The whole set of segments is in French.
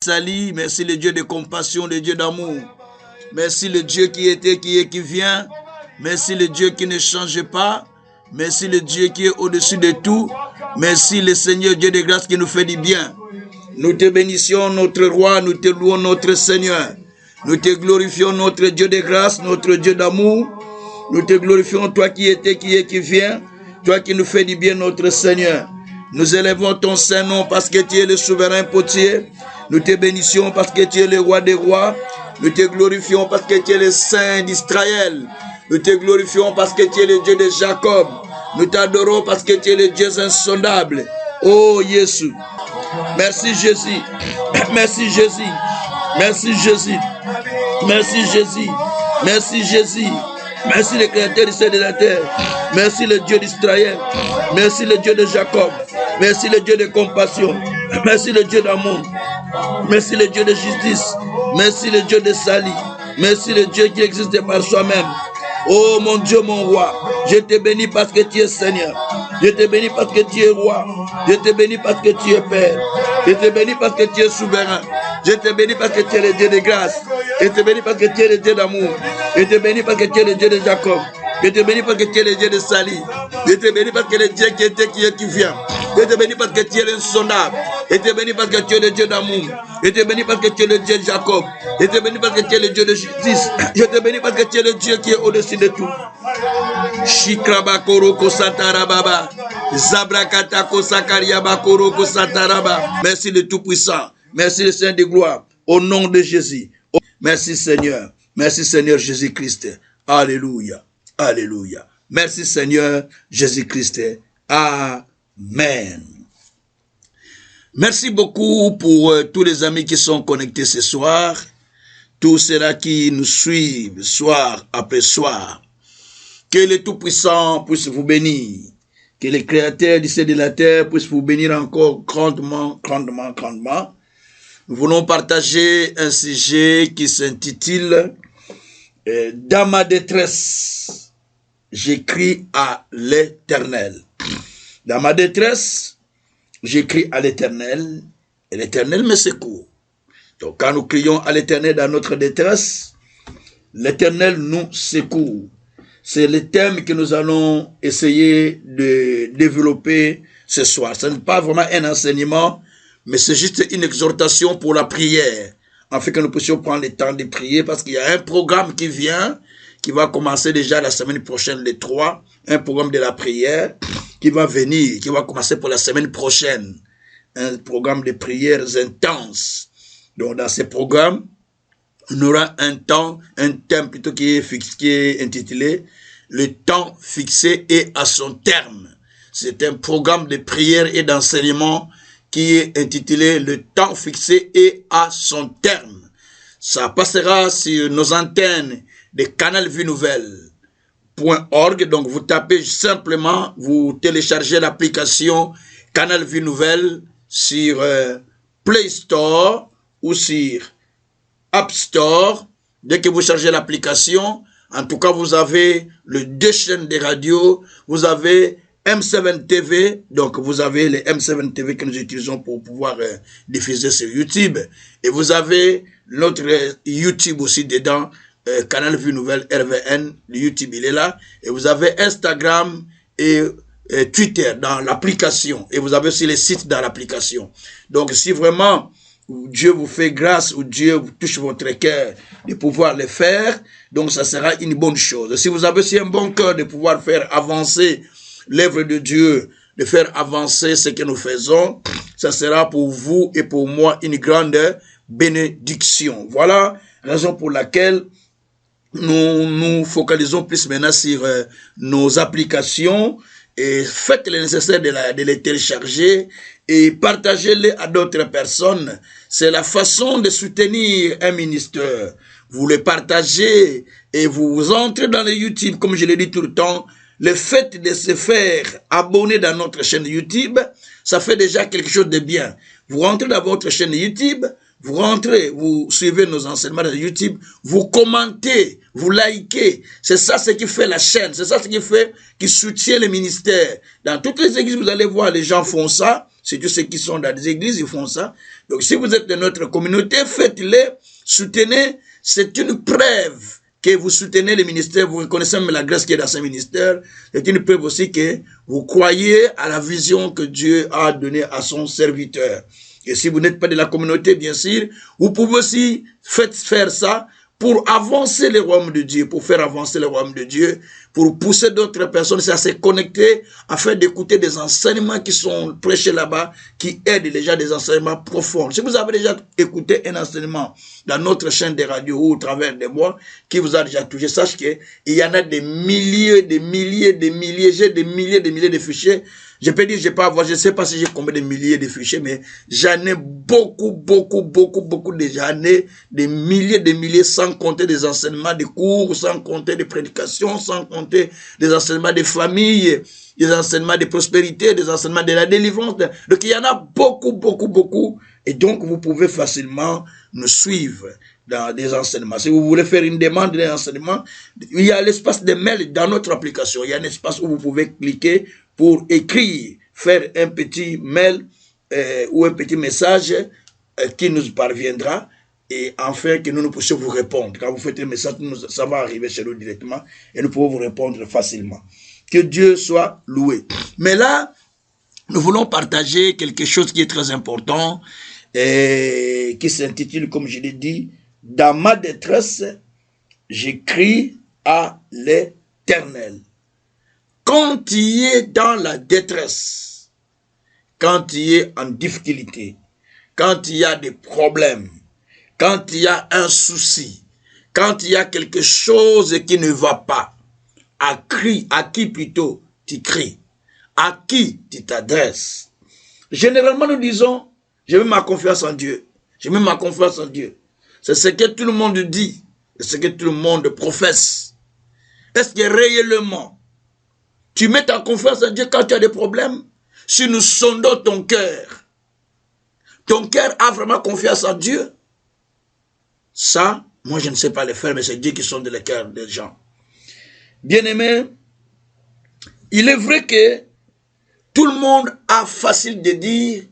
salut, merci le Dieu de compassion, le Dieu d'amour. Merci le Dieu qui était, qui est, qui vient. Merci le Dieu qui ne change pas. Merci le Dieu qui est au-dessus de tout. Merci le Seigneur Dieu de grâce qui nous fait du bien. Nous te bénissions notre roi, nous te louons notre Seigneur. Nous te glorifions notre Dieu de grâce, notre Dieu d'amour. Nous te glorifions toi qui étais, qui est, qui vient. Toi qui nous fais du bien notre Seigneur. Nous élevons ton Saint-Nom parce que tu es le souverain potier. Nous te bénissions parce que tu es le roi des rois. Nous te glorifions parce que tu es le Saint d'Israël. Nous te glorifions parce que tu es le Dieu de Jacob. Nous t'adorons parce que tu es le Dieu insondable. Oh Jésus. Merci Jésus. Merci Jésus. Merci Jésus. Merci Jésus. Merci Jésus. Merci le Créateur du ciel et de la terre. Merci le Dieu d'Israël. Merci le Dieu de Jacob. Merci le Dieu de compassion. Merci le Dieu d'amour. Merci le Dieu de justice. Merci le Dieu de salut. Merci le Dieu qui existe par soi-même. Oh mon Dieu, mon roi, je te bénis parce que tu es Seigneur. Je te bénis parce que tu es roi. Je te bénis parce que tu es Père. Je te bénis parce que tu es souverain. Je te bénis parce que tu es le Dieu de grâce. Je te bénis parce que tu es le Dieu d'amour. Je te bénis parce que tu es le Dieu de Jacob. Je te bénis parce que tu es le Dieu de salut. Je te bénis parce que le Dieu qui était, qui est, qui vient. Je te bénis parce que tu es l'insondable. Je te bénis parce que tu es le Dieu d'amour. Je te bénis parce que tu es le Dieu de Jacob. Je te bénis parce que tu es le Dieu de justice. Je te bénis parce que tu es le Dieu qui est au-dessus de tout. Shikrabakoroko satarababa. Zabrakatako sakariabakoroko sataraba. Merci le Tout-Puissant. Merci le Saint de gloire. Au nom de Jésus. Merci Seigneur. Merci Seigneur Jésus-Christ. Alléluia. Alléluia. Merci Seigneur Jésus-Christ. Amen. Merci beaucoup pour tous les amis qui sont connectés ce soir. Tous ceux-là qui nous suivent soir après soir. Que le Tout-Puissant puisse vous bénir. Que le Créateur du ciel et de la terre puisse vous bénir encore grandement, grandement, grandement. Nous voulons partager un sujet qui s'intitule « Dans ma détresse, j'écris à l'Éternel ». Dans ma détresse, j'écris à l'Éternel et l'Éternel me secourt. Donc quand nous crions à l'Éternel dans notre détresse, l'Éternel nous secourt. C'est le thème que nous allons essayer de développer ce soir. Ce n'est pas vraiment un enseignement, mais c'est juste une exhortation pour la prière, afin que nous puissions prendre le temps de prier, parce qu'il y a un programme qui vient, qui va commencer déjà la semaine prochaine, le 3, un programme de la prière, qui va venir, qui va commencer pour la semaine prochaine, un programme de prières intenses. Donc dans ce programme, on aura un thème plutôt qui est intitulé « Le temps fixé et à son terme ». C'est un programme de prière et d'enseignement qui est intitulé « Le temps fixé et à son terme ». Ça passera sur nos antennes de Canal Vie Nouvelle.org. Donc vous tapez simplement, vous téléchargez l'application Canal Vie Nouvelle sur Play Store ou sur App Store. Dès que vous chargez l'application, en tout cas vous avez les 2 chaînes de radio, vous avez M7 TV, donc vous avez les M7 TV que nous utilisons pour pouvoir diffuser sur YouTube. Et vous avez notre YouTube aussi dedans, Canal Vie Nouvelle RVN, le YouTube il est là. Et vous avez Instagram et Twitter dans l'application. Et vous avez aussi les sites dans l'application. Donc si vraiment Dieu vous fait grâce ou Dieu vous touche votre cœur de pouvoir le faire, donc ça sera une bonne chose. Si vous avez aussi un bon cœur de pouvoir faire avancer l'œuvre de Dieu, de faire avancer ce que nous faisons, ça sera pour vous et pour moi une grande bénédiction. Voilà la raison pour laquelle nous nous focalisons plus maintenant sur nos applications, et faites le nécessaire de les télécharger et partagez-les à d'autres personnes. C'est la façon de soutenir un ministère. Vous les partagez et vous entrez dans le YouTube, comme je l'ai dit tout le temps. Le fait de se faire abonner dans notre chaîne YouTube, ça fait déjà quelque chose de bien. Vous rentrez dans votre chaîne YouTube, vous rentrez, vous suivez nos enseignements de YouTube, vous commentez, vous likez. C'est ça ce qui fait la chaîne, c'est ça ce qui fait, qui soutient le ministère. Dans toutes les églises, vous allez voir, les gens font ça. C'est tous ceux qui sont dans des églises, ils font ça. Donc si vous êtes de notre communauté, faites-les, soutenez. C'est une preuve que vous soutenez les ministères, vous reconnaissez même la grâce qui est dans ce ministère. C'est une preuve aussi que vous croyez à la vision que Dieu a donnée à son serviteur. Et si vous n'êtes pas de la communauté, bien sûr, vous pouvez aussi faire ça pour avancer le royaume de Dieu, pour faire avancer le royaume de Dieu, pour pousser d'autres personnes à se connecter, afin d'écouter des enseignements qui sont prêchés là-bas, qui aident déjà des enseignements profonds. Si vous avez déjà écouté un enseignement dans notre chaîne de radio ou au travers de moi, qui vous a déjà touché, sachez qu'il y en a des milliers, j'ai des milliers de fichiers. Je peux dire, je sais pas si j'ai combien de milliers de fichiers, mais j'en ai beaucoup, j'en ai des milliers, sans compter des enseignements, des cours, sans compter des prédications, sans compter des enseignements des familles, des enseignements de prospérité, des enseignements de la délivrance. Donc il y en a beaucoup, et donc vous pouvez facilement nous suivre dans des enseignements. Si vous voulez faire une demande d'enseignement, il y a l'espace de mail dans notre application. Il y a un espace où vous pouvez cliquer pour écrire, faire un petit mail ou un petit message qui nous parviendra et enfin que nous puissions vous répondre. Quand vous faites un message, ça va arriver chez nous directement et nous pouvons vous répondre facilement. Que Dieu soit loué. Mais là, nous voulons partager quelque chose qui est très important et qui s'intitule, comme je l'ai dit, « Dans ma détresse, j'écris à l'Éternel ». Quand tu es dans la détresse, quand tu es en difficulté, quand il y a des problèmes, quand il y a un souci, quand il y a quelque chose qui ne va pas, à qui plutôt tu cries, à qui tu t'adresses. Généralement nous disons, je mets ma confiance en Dieu, je mets ma confiance en Dieu. C'est ce que tout le monde dit, c'est ce que tout le monde professe. Est-ce que réellement, tu mets ta confiance en Dieu quand tu as des problèmes? Si nous sondons ton cœur a vraiment confiance en Dieu? Ça, moi je ne sais pas le faire, mais c'est Dieu qui sonde le cœur des gens. Bien-aimé, il est vrai que tout le monde a facile de dire,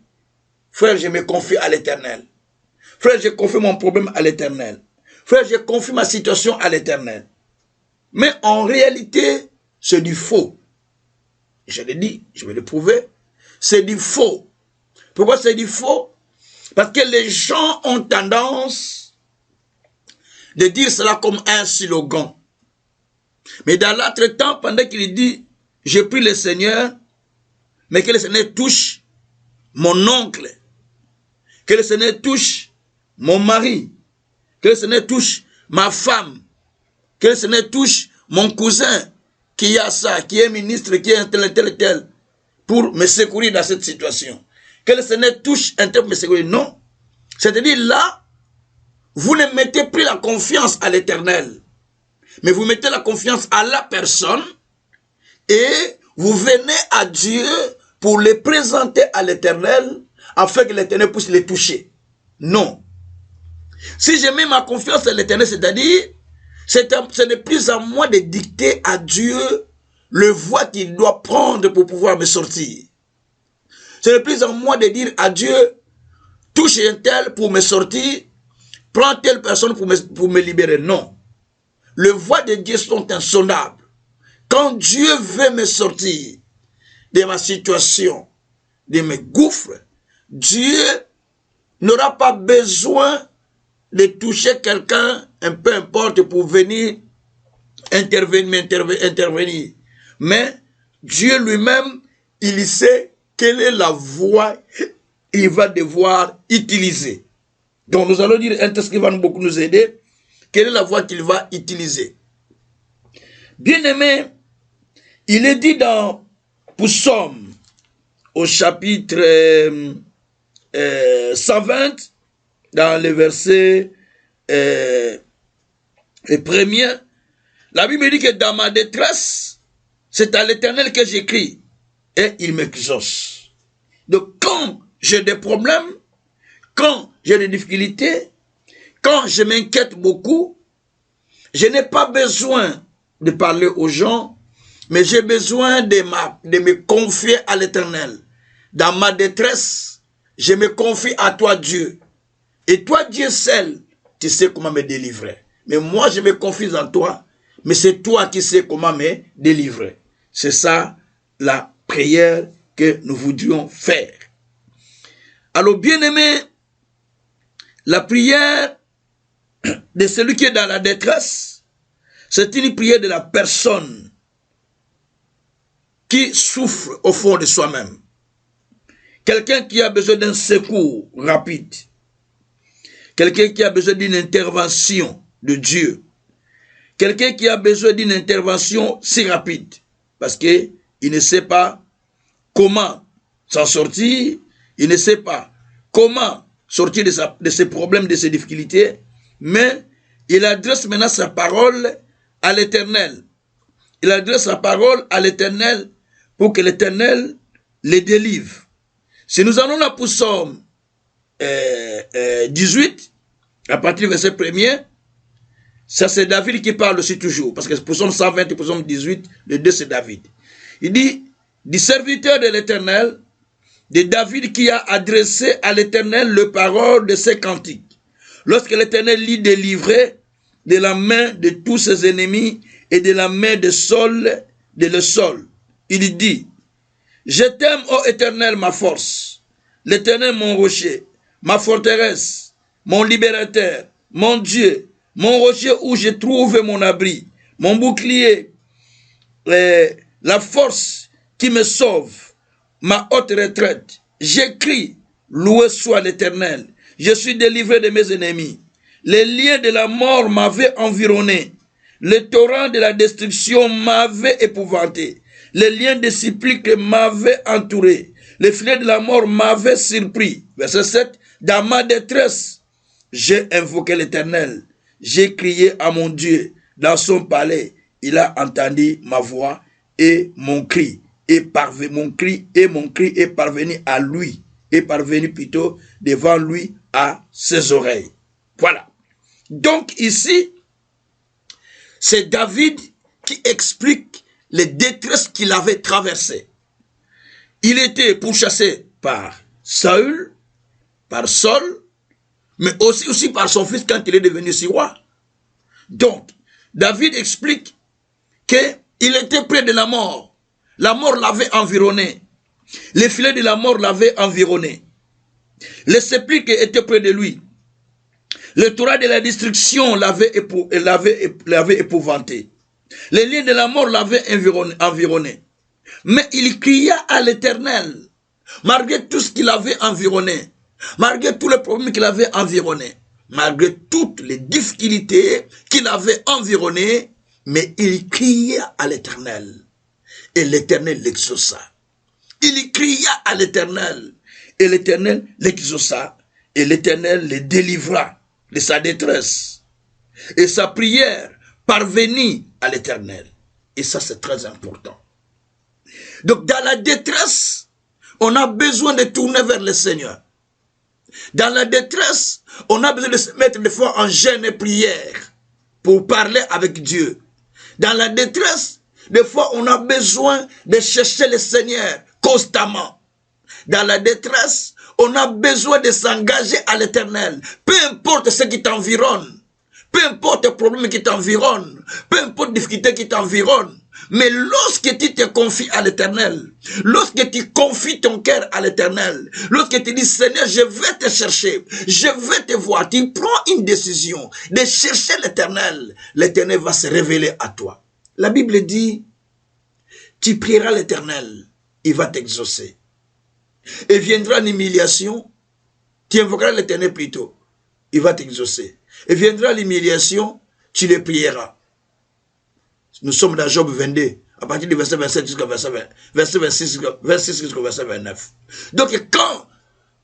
frère, je me confie à l'Éternel. Frère, je confie mon problème à l'Éternel. Frère, je confie ma situation à l'Éternel. Mais en réalité, c'est du faux. Je l'ai dit, je vais le prouver. C'est du faux. Pourquoi c'est du faux? Parce que les gens ont tendance de dire cela comme un slogan. Mais dans l'autre temps, pendant qu'il dit, je prie le Seigneur, mais que le Seigneur touche mon oncle, que le Seigneur touche mon mari, que le Seigneur touche ma femme, que le Seigneur touche mon cousin, qui a ça, qui est ministre, qui est tel, pour me secourir dans cette situation. Que le Seigneur touche un tel pour me secourir. Non. C'est-à-dire là, vous ne mettez plus la confiance à l'Éternel, mais vous mettez la confiance à la personne et vous venez à Dieu pour les présenter à l'Éternel afin que l'Éternel puisse les toucher. Non. Si je mets ma confiance à l'Éternel, c'est-à-dire, ce n'est plus à moi de dicter à Dieu le voie qu'il doit prendre pour pouvoir me sortir. Ce n'est plus à moi de dire à Dieu, touche un tel pour me sortir, prends telle personne pour me libérer. Non. Les voies de Dieu sont insondables. Quand Dieu veut me sortir de ma situation, de mes gouffres, Dieu n'aura pas besoin de toucher quelqu'un, un peu importe, pour venir intervenir. Mais Dieu lui-même, il sait quelle est la voie qu'il va devoir utiliser. Donc nous allons dire un texte qui va beaucoup nous aider. Quelle est la voie qu'il va utiliser? Bien-aimé, il est dit dans Psaume, au chapitre 120, dans le verset premier, la Bible dit que dans ma détresse, c'est à l'Éternel que j'écris et il m'exauce. Donc quand j'ai des problèmes, quand j'ai des difficultés, quand je m'inquiète beaucoup, je n'ai pas besoin de parler aux gens, mais j'ai besoin de me confier à l'Éternel, Dans ma détresse, je me confie à toi, Dieu. Et toi, Dieu seul, tu sais comment me délivrer. Mais moi, je me confie en toi, mais c'est toi qui sais comment me délivrer. C'est ça la prière que nous voudrions faire. Alors, bien-aimé, la prière de celui qui est dans la détresse, c'est une prière de la personne qui souffre au fond de soi-même. Quelqu'un qui a besoin d'un secours rapide. Quelqu'un qui a besoin d'une intervention de Dieu. Quelqu'un qui a besoin d'une intervention si rapide. Parce qu'il ne sait pas comment s'en sortir. Il ne sait pas comment sortir de ses problèmes, de ses difficultés. Mais il adresse maintenant sa parole à l'Éternel. Il adresse sa parole à l'Éternel pour que l'Éternel les délivre. Si nous allons là pour Psaume 18, à partir du verset 1er, ça c'est David qui parle aussi toujours, parce que pour Psaume 120 et pour Psaume 18, les deux c'est David. Il dit, du serviteur de l'Éternel, de David qui a adressé à l'Éternel le parole de ses cantiques. Lorsque l'Éternel l'y délivrait de la main de tous ses ennemis et de la main de Saul, il dit, je t'aime, ô Éternel, ma force, l'Éternel, mon rocher, ma forteresse, mon libérateur, mon Dieu, mon rocher où je trouve mon abri, mon bouclier, la force qui me sauve, ma haute retraite. J'écris, loué soit l'Éternel, je suis délivré de mes ennemis. Les liens de la mort m'avaient environné, le torrent de la destruction m'avait épouvanté. Les liens de supplique m'avaient entouré. Les filets de la mort m'avaient surpris. Verset 7. Dans ma détresse, j'ai invoqué l'Éternel. J'ai crié à mon Dieu. Dans son palais, il a entendu ma voix et mon cri est parvenu à lui. Est parvenu plutôt devant lui à ses oreilles. Voilà. Donc ici, c'est David qui explique les détresses qu'il avait traversées. Il était pourchassé par Saül, par Saul, mais aussi par son fils quand il est devenu roi. Donc, David explique qu'il était près de la mort. La mort l'avait environné. Les filets de la mort l'avaient environné. Les sépulcres étaient près de lui. Le torrent de la destruction l'avait épouvanté. Les liens de la mort l'avaient environné. Mais il cria à l'Éternel, malgré tout ce qu'il avait environné, malgré tous les problèmes qu'il avait environnés, malgré toutes les difficultés qu'il avait environnées, mais il cria à l'Éternel. Et l'Éternel l'exauça. Il cria à l'Éternel. Et l'Éternel l'exauça. Et l'Éternel le délivra de sa détresse. Et sa prière parvenit à l'Éternel. Et ça, c'est très important. Donc, dans la détresse, on a besoin de tourner vers le Seigneur. Dans la détresse, on a besoin de se mettre des fois en jeûne et prière pour parler avec Dieu. Dans la détresse, des fois, on a besoin de chercher le Seigneur constamment. Dans la détresse, on a besoin de s'engager à l'Éternel. Peu importe ce qui t'environne, peu importe les problèmes qui t'environnent, peu importe les difficultés qui t'environnent, mais lorsque tu te confies à l'Éternel, lorsque tu confies ton cœur à l'Éternel, lorsque tu dis Seigneur, je vais te chercher, je vais te voir, tu prends une décision de chercher l'Éternel, l'Éternel va se révéler à toi. La Bible dit, tu prieras l'Éternel, il va t'exaucer. Et viendra l'humiliation, tu invoqueras l'Éternel plutôt, il va t'exaucer. Et viendra l'humiliation, tu le prieras. Nous sommes dans Job 22, à partir du verset 27 jusqu'au verset 26 jusqu'au verset 29. Donc quand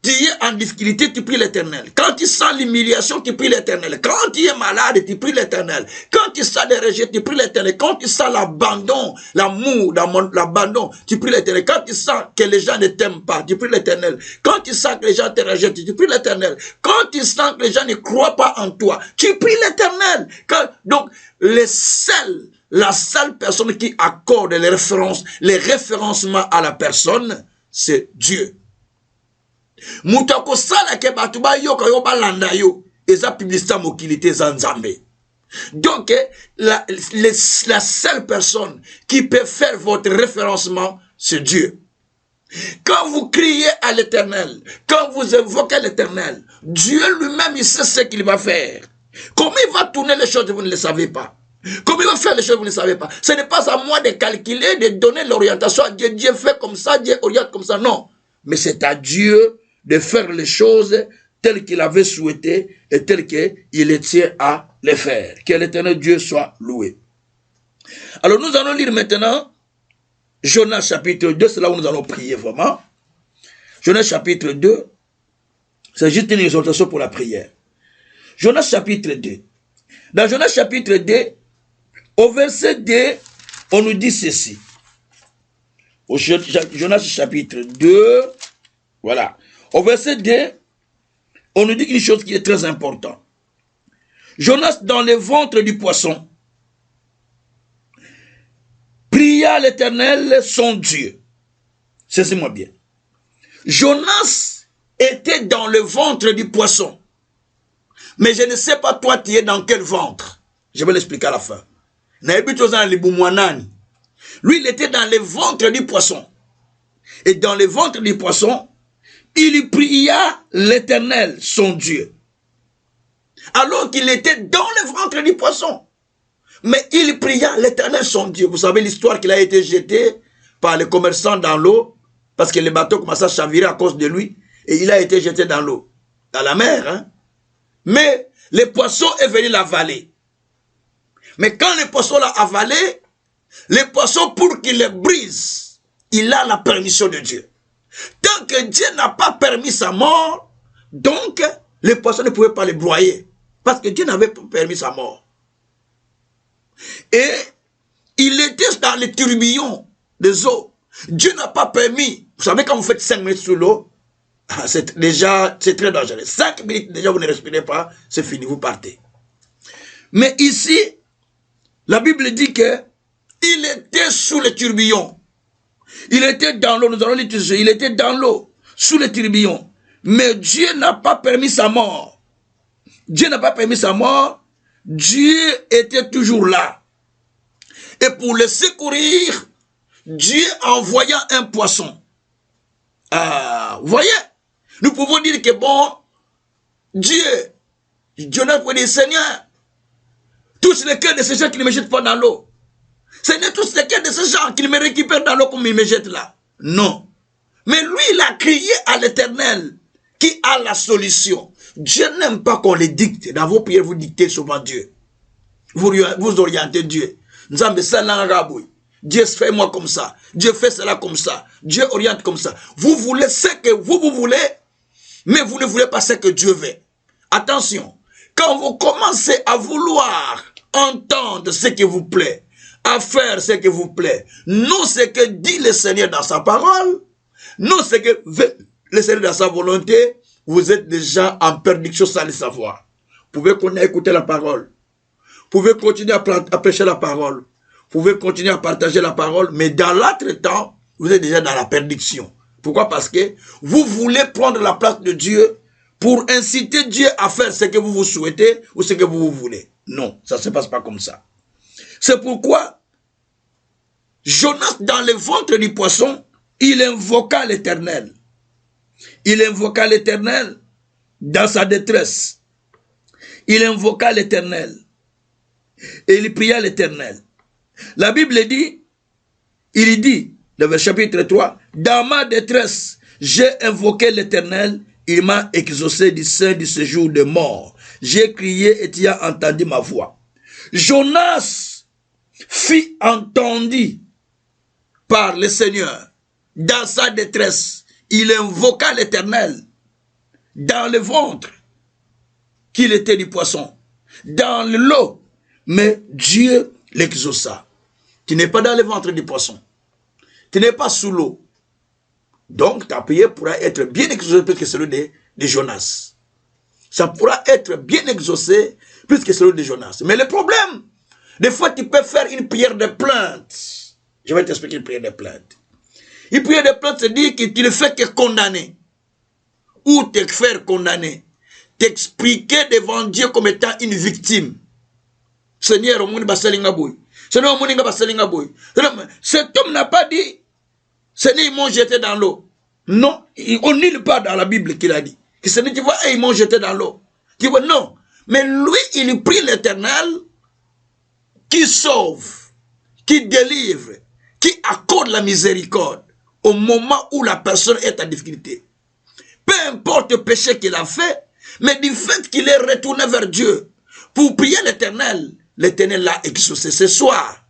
tu es en difficulté, tu pries l'Éternel. Quand tu sens l'humiliation, tu pries l'Éternel. Quand tu es malade, tu pries l'Éternel. Quand tu sens des rejets, tu pries l'Éternel. Quand tu sens l'abandon, l'amour, l'abandon, tu pries l'Éternel. Quand tu sens que les gens ne t'aiment pas, tu pries l'Éternel. Quand tu sens que les gens te rejettent, tu pries l'Éternel. Quand tu sens que les gens ne croient pas en toi, tu pries l'Éternel. Donc, la seule personne qui accorde les référencements à la personne, c'est Dieu. Moutako sala ke batuba yo ka yo balanda yo. Eza publicité mokilité zanzambe. Donc, la seule personne qui peut faire votre référencement, c'est Dieu. Quand vous criez à l'Éternel, quand vous évoquez l'Éternel, Dieu lui-même, il sait ce qu'il va faire. Comment il va tourner les choses, vous ne le savez pas. Comment il va faire les choses, vous ne le savez pas. Ce n'est pas à moi de calculer, de donner l'orientation à Dieu. Dieu fait comme ça, Dieu oriente comme ça. Non. Mais c'est à Dieu de faire les choses telles qu'il avait souhaité et telles qu'il tient à les faire. Que l'Éternel Dieu soit loué. Alors nous allons lire maintenant Jonas chapitre 2, c'est là où nous allons prier vraiment. Jonas chapitre 2, c'est juste une exhortation pour la prière. Jonas chapitre 2. Dans Jonas chapitre 2, au verset 2, on nous dit ceci. Au Jonas chapitre 2, voilà. Au verset 2, on nous dit une chose qui est très importante. Jonas, dans le ventre du poisson, pria l'Éternel son Dieu. Saisis-moi bien. Jonas était dans le ventre du poisson. Mais je ne sais pas toi, tu es dans quel ventre. Je vais l'expliquer à la fin. Lui, il était dans le ventre du poisson. Et dans le ventre du poisson, il pria l'Éternel, son Dieu. Alors qu'il était dans le ventre du poisson. Mais il pria l'Éternel, son Dieu. Vous savez l'histoire qu'il a été jeté par les commerçants dans l'eau, parce que les bateaux commençaient à chavirer à cause de lui, et il a été jeté dans l'eau, dans la mer. Hein? Mais le poisson est venu l'avaler. Mais quand le poisson l'a avalé, le poisson, pour qu'il le brise, il a la permission de Dieu. Tant que Dieu n'a pas permis sa mort, donc le poisson ne pouvait pas le broyer. Parce que Dieu n'avait pas permis sa mort. Et il était dans les tourbillons des eaux. Dieu n'a pas permis. Vous savez, quand vous faites 5 minutes sous l'eau, c'est très dangereux. 5 minutes, déjà, vous ne respirez pas, c'est fini, vous partez. Mais ici, la Bible dit que il était sous les tourbillons. Il était dans l'eau, nous allons l'utiliser. Il était dans l'eau, sous les tourbillons. Mais Dieu n'a pas permis sa mort. Dieu n'a pas permis sa mort. Dieu était toujours là. Et pour le secourir, Dieu envoya un poisson. Vous voyez, nous pouvons dire que bon, Dieu n'a pas dit, Seigneur, tous les cœurs de ces gens qui ne me jettent pas dans l'eau. Seigneur, tous les cœurs de ces gens qui me récupèrent dans l'eau comme ils me jettent là. Non. Mais lui, il a crié à l'Éternel qui a la solution. Dieu n'aime pas qu'on les dicte. Dans vos prières, vous dictez souvent Dieu. Vous orientez Dieu. Dieu fait moi comme ça. Dieu fait cela comme ça. Dieu oriente comme ça. Vous voulez ce que vous voulez, mais vous ne voulez pas ce que Dieu veut. Attention. Quand vous commencez à vouloir entendre ce qui vous plaît, à faire ce qui vous plaît, non ce que dit le Seigneur dans sa parole, non ce que veut le Seigneur dans sa volonté, vous êtes déjà en perdition sans le savoir. Vous pouvez continuer à écouter la parole. Vous pouvez continuer à prêcher la parole. Vous pouvez continuer à partager la parole, mais dans l'entretemps, vous êtes déjà dans la perdition. Pourquoi? Parce que vous voulez prendre la place de Dieu pour inciter Dieu à faire ce que vous souhaitez ou ce que vous voulez. Non, ça ne se passe pas comme ça. C'est pourquoi Jonas, dans le ventre du poisson, il invoqua l'Éternel. Il invoqua l'Éternel dans sa détresse. Il invoqua l'Éternel. Et il pria l'Éternel. La Bible dit, il dit, dans le chapitre 3, dans ma détresse, j'ai invoqué l'Éternel, il m'a exaucé du sein du séjour de mort. J'ai crié et tu as entendu ma voix. Jonas fut entendu par le Seigneur dans sa détresse. Il invoqua l'Éternel dans le ventre qu'il était du poisson, dans l'eau, mais Dieu l'exauça. Tu n'es pas dans le ventre du poisson, tu n'es pas sous l'eau, donc ta prière pourra être bien exaucée plus que celui de Jonas. Ça pourra être bien exaucé plus que celui de Jonas. Mais le problème, des fois tu peux faire une prière de plainte. Je vais t'expliquer une prière de plainte. Une prière de plainte, c'est dire que tu ne fais que condamner. ou te faire condamner, t'expliquer devant Dieu comme étant une victime. Seigneur, cet homme n'a pas dit, Seigneur, ils m'ont jeté dans l'eau. Non, on ne lit pas dans la Bible qu'il a dit. Que Seigneur, tu vois, ils m'ont jeté dans l'eau. Tu vois, non. Mais lui, il prie l'Éternel qui sauve, qui délivre, qui accorde la miséricorde au moment où la personne est en difficulté. Peu importe le péché qu'il a fait, mais du fait qu'il est retourné vers Dieu pour prier l'Éternel, l'Éternel l'a exaucé. Ce soir,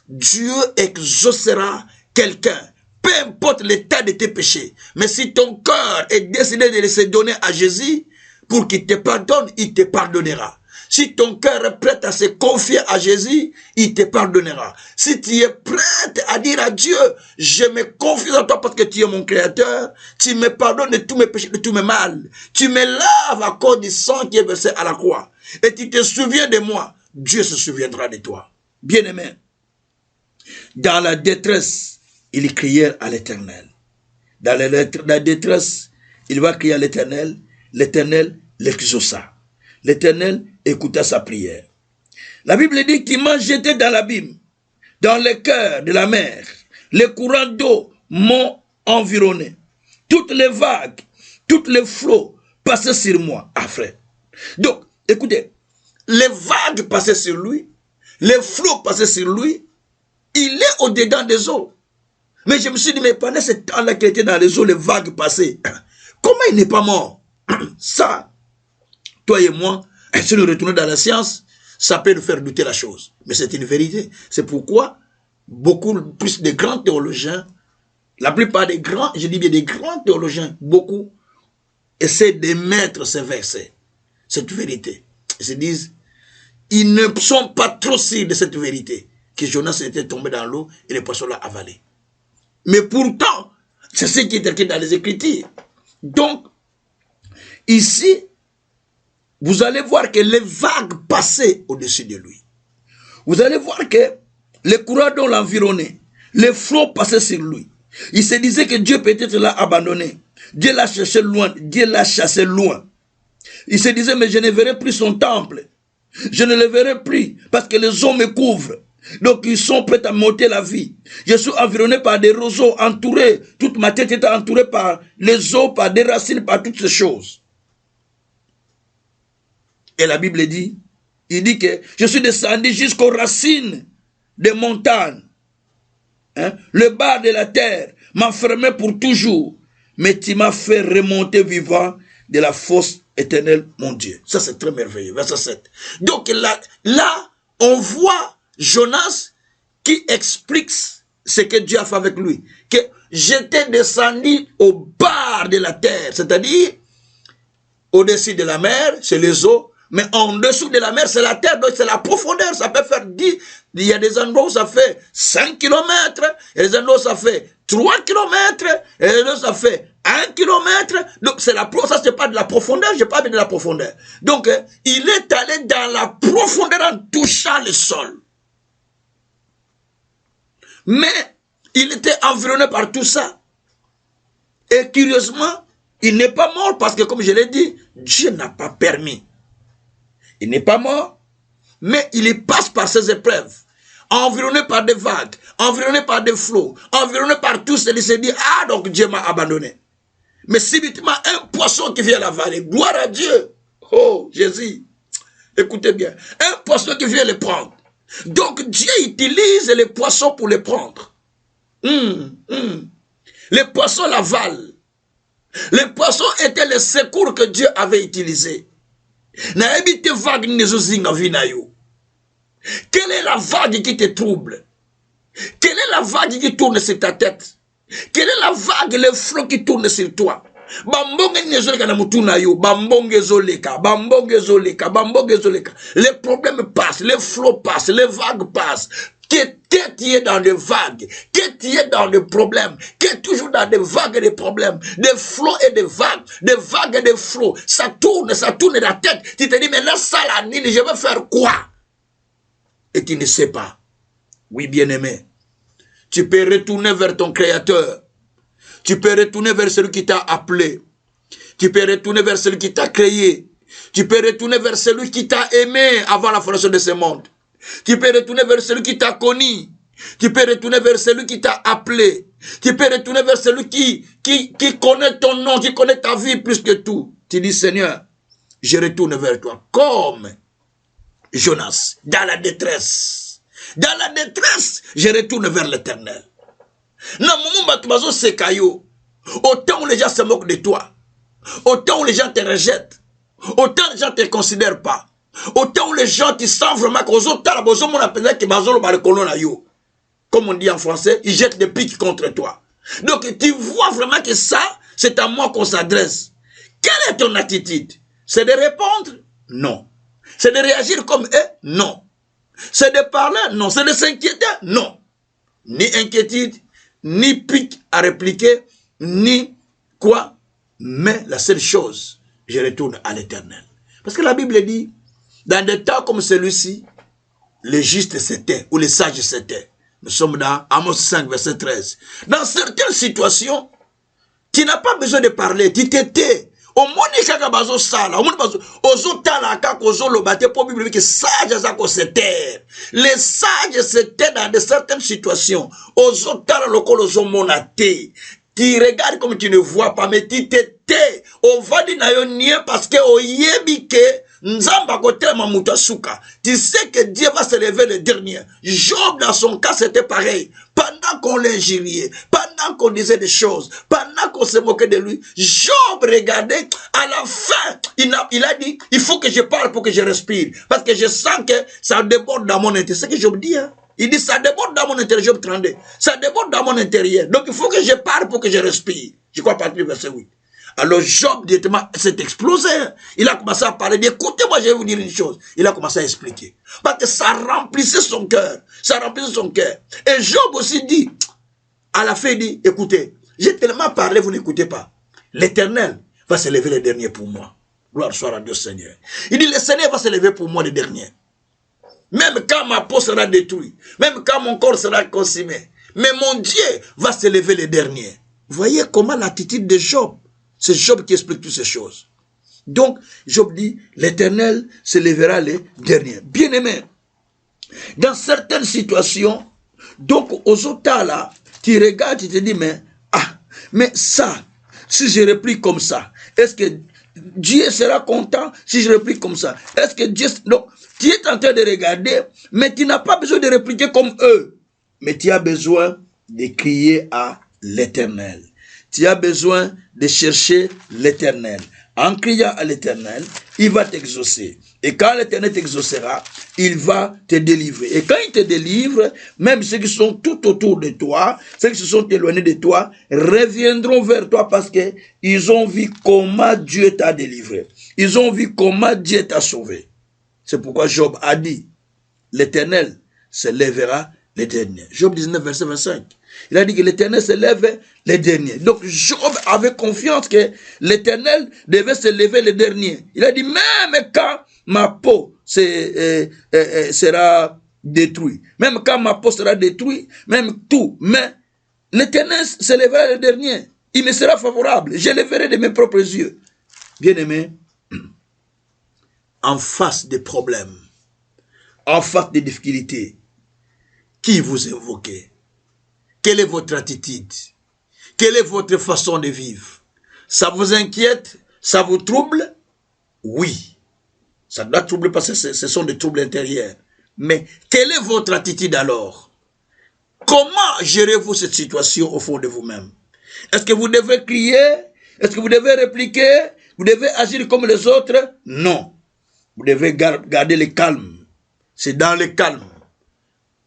Dieu exaucera quelqu'un, peu importe l'état de tes péchés. Mais si ton cœur est décidé de se donner à Jésus, pour qu'il te pardonne, il te pardonnera. Si ton cœur est prêt à se confier à Jésus, il te pardonnera. Si tu es prêt à dire à Dieu, je me confie en toi parce que tu es mon créateur, tu me pardonnes de tous mes péchés, de tous mes mal. Tu me laves à cause du sang qui est versé à la croix. Et tu te souviens de moi, Dieu se souviendra de toi. Bien-aimé, dans la détresse, ils crièrent à l'Éternel. Dans la détresse, il va crier à l'Éternel. L'Éternel l'exauça. L'Éternel écouta sa prière. La Bible dit qu'il m'a jeté dans l'abîme, dans le cœur de la mer. Les courants d'eau m'ont environné. Toutes les vagues, tous les flots passaient sur moi. Ah frère. Donc, écoutez, les vagues passaient sur lui, les flots passaient sur lui, il est au-dedans des eaux. Mais je me suis dit, mais pendant ce temps-là qu'il était dans les eaux, les vagues passaient, comment il n'est pas mort? Ça, toi et moi, si nous retournons dans la science, ça peut nous faire douter la chose. Mais c'est une vérité. C'est pourquoi beaucoup plus de grands théologiens, la plupart des grands, je dis bien des grands théologiens, beaucoup essaient d'émettre ces versets, cette vérité. Ils se disent, ils ne sont pas trop sûrs de cette vérité, que Jonas était tombé dans l'eau et le poisson l'a avalé. Mais pourtant, c'est ce qui est écrit dans les Écritures. Donc, ici, vous allez voir que les vagues passaient au-dessus de lui. Vous allez voir que les courants d'eau l'environnaient. Les flots passaient sur lui. Il se disait que Dieu peut-être l'a abandonné. Dieu l'a cherché loin. Dieu l'a chassé loin. Il se disait, mais je ne verrai plus son temple. Je ne le verrai plus parce que les eaux me couvrent. Donc ils sont prêts à m'ôter la vie. Je suis environné par des roseaux, entouré. Toute ma tête était entourée par les eaux, par des racines, par toutes ces choses. Et la Bible dit, il dit que je suis descendu jusqu'aux racines des montagnes. Hein? Le bas de la terre m'a fermé pour toujours. Mais tu m'as fait remonter vivant de la fosse éternelle, mon Dieu. Ça c'est très merveilleux. Verset 7. Donc là, on voit Jonas qui explique ce que Dieu a fait avec lui. Que j'étais descendu au bas de la terre. C'est-à-dire, au-dessus de la mer, c'est les eaux. Mais en dessous de la mer, c'est la terre, donc c'est la profondeur. Ça peut faire 10. Il y a des endroits où ça fait 5 km, il y a des endroits où ça fait 3 km, et des endroits où ça fait 1 km. Donc c'est la profondeur, ça c'est pas de la profondeur, je parle de la profondeur. Donc il est allé dans la profondeur en touchant le sol. Mais il était environné par tout ça. Et curieusement, il n'est pas mort parce que comme je l'ai dit, Dieu n'a pas permis. Il n'est pas mort, mais il passe par ces épreuves, environné par des vagues, environné par des flots, environné par tout ce qui se dit, ah donc Dieu m'a abandonné. Mais subitement, un poisson qui vient l'avaler, gloire à Dieu, oh Jésus, écoutez bien, un poisson qui vient le prendre. Donc Dieu utilise les poissons pour les prendre. Les poissons l'avalent. Les poissons étaient les secours que Dieu avait utilisés. Quelle est la vague qui te trouble? Quelle est la vague qui tourne sur ta tête? Quelle est la vague, le flot qui tourne sur toi? Les problèmes passent, les flots passent, les vagues passent. Que tu es dans des vagues, que tu es dans des problèmes, que tu es toujours dans des vagues et des problèmes, des flots et des vagues et des flots. Ça tourne la tête. Tu te dis, mais là, ça, la nuit, je vais faire quoi? Et tu ne sais pas. Oui, bien-aimé. Tu peux retourner vers ton Créateur. Tu peux retourner vers celui qui t'a appelé. Tu peux retourner vers celui qui t'a créé. Tu peux retourner vers celui qui t'a aimé avant la fondation de ce monde. Tu peux retourner vers celui qui t'a connu. Tu peux retourner vers celui qui t'a appelé. Tu peux retourner vers celui qui connaît ton nom, qui connaît ta vie plus que tout. Tu dis, Seigneur, je retourne vers toi. Comme Jonas, dans la détresse. Dans la détresse, je retourne vers l'Éternel. Autant où les gens se moquent de toi, autant où les gens te rejettent, autant les gens ne te considèrent pas, autant où les gens te sentent vraiment comme on dit en français, ils jettent des piques contre toi. Donc tu vois vraiment que ça, c'est à moi qu'on s'adresse. Quelle est ton attitude? C'est de répondre? Non. C'est de réagir comme eux? Non. C'est de parler? Non. C'est de s'inquiéter? Non. Ni inquiétude, ni pique à répliquer, ni quoi. Mais la seule chose, je retourne à l'Éternel. Parce que la Bible dit, dans des temps comme celui-ci, les justes s'étaient, ou les sages s'étaient. Nous sommes dans Amos 5, verset 13. Dans certaines situations, tu n'as pas besoin de parler, tu t'étais. Au moins, il y a des sala. Au moins, les sages s'étaient dans certaines situations. Tu regardes comme tu ne vois pas, mais tu t'étais. On va dire parce que tu sais que Dieu va se lever le dernier. Job, dans son cas, c'était pareil. Pendant qu'on l'injuriait, pendant qu'on disait des choses, pendant qu'on se moquait de lui, Job regardait, à la fin, il a dit, il faut que je parle pour que je respire. Parce que je sens que ça déborde dans mon intérieur. C'est ce que Job dit, hein. Il dit, ça déborde dans mon intérieur, Job 32. Ça déborde dans mon intérieur. Donc il faut que je parle pour que je respire. Je crois pas plus verset 8. Alors Job directement s'est explosé. Il a commencé à parler. Écoutez-moi, je vais vous dire une chose. Il a commencé à expliquer. Parce que ça remplissait son cœur. Ça remplissait son cœur. Et Job aussi dit, à la fin, il dit, écoutez, j'ai tellement parlé, vous n'écoutez pas. L'Éternel va se lever le dernier pour moi. Gloire soit à Dieu Seigneur. Il dit, le Seigneur va se lever pour moi le dernier. Même quand ma peau sera détruite, même quand mon corps sera consumé, mais mon Dieu va se lever le dernier. Voyez comment l'attitude de Job, c'est Job qui explique toutes ces choses. Donc, Job dit, l'Éternel se lèvera le dernier. Bien aimé, dans certaines situations, donc aux autres là, tu regardes, tu te dis, mais ça, si je réplique comme ça, est-ce que Dieu sera content si je réplique comme ça? Est-ce que Dieu... Non, tu es en train de regarder, mais tu n'as pas besoin de répliquer comme eux. Mais tu as besoin de crier à l'Éternel. Tu as besoin de chercher l'Éternel. En criant à l'Éternel, il va t'exaucer. Et quand l'Éternel t'exaucera, il va te délivrer. Et quand il te délivre, même ceux qui sont tout autour de toi, ceux qui se sont éloignés de toi, reviendront vers toi parce qu'ils ont vu comment Dieu t'a délivré. Ils ont vu comment Dieu t'a sauvé. C'est pourquoi Job a dit, l'Éternel se lèvera les derniers. Job 19, verset 25. Il a dit que l'Éternel se lève les derniers. Donc Job avait confiance que l'Éternel devait se lever les derniers. Il a dit, même quand ma peau sera détruite, même quand ma peau sera détruite, même tout, mais l'Éternel se lèvera les derniers. Il me sera favorable. Je le verrai de mes propres yeux. Bien-aimé, en face des problèmes, en face des difficultés, qui vous invoquez? Quelle est votre attitude? Quelle est votre façon de vivre? Ça vous inquiète? Ça vous trouble? Oui. Ça doit troubler parce que ce sont des troubles intérieurs. Mais quelle est votre attitude alors? Comment gérez-vous cette situation au fond de vous-même? Est-ce que vous devez crier? Est-ce que vous devez répliquer? Vous devez agir comme les autres? Non. Vous devez garder le calme. C'est dans le calme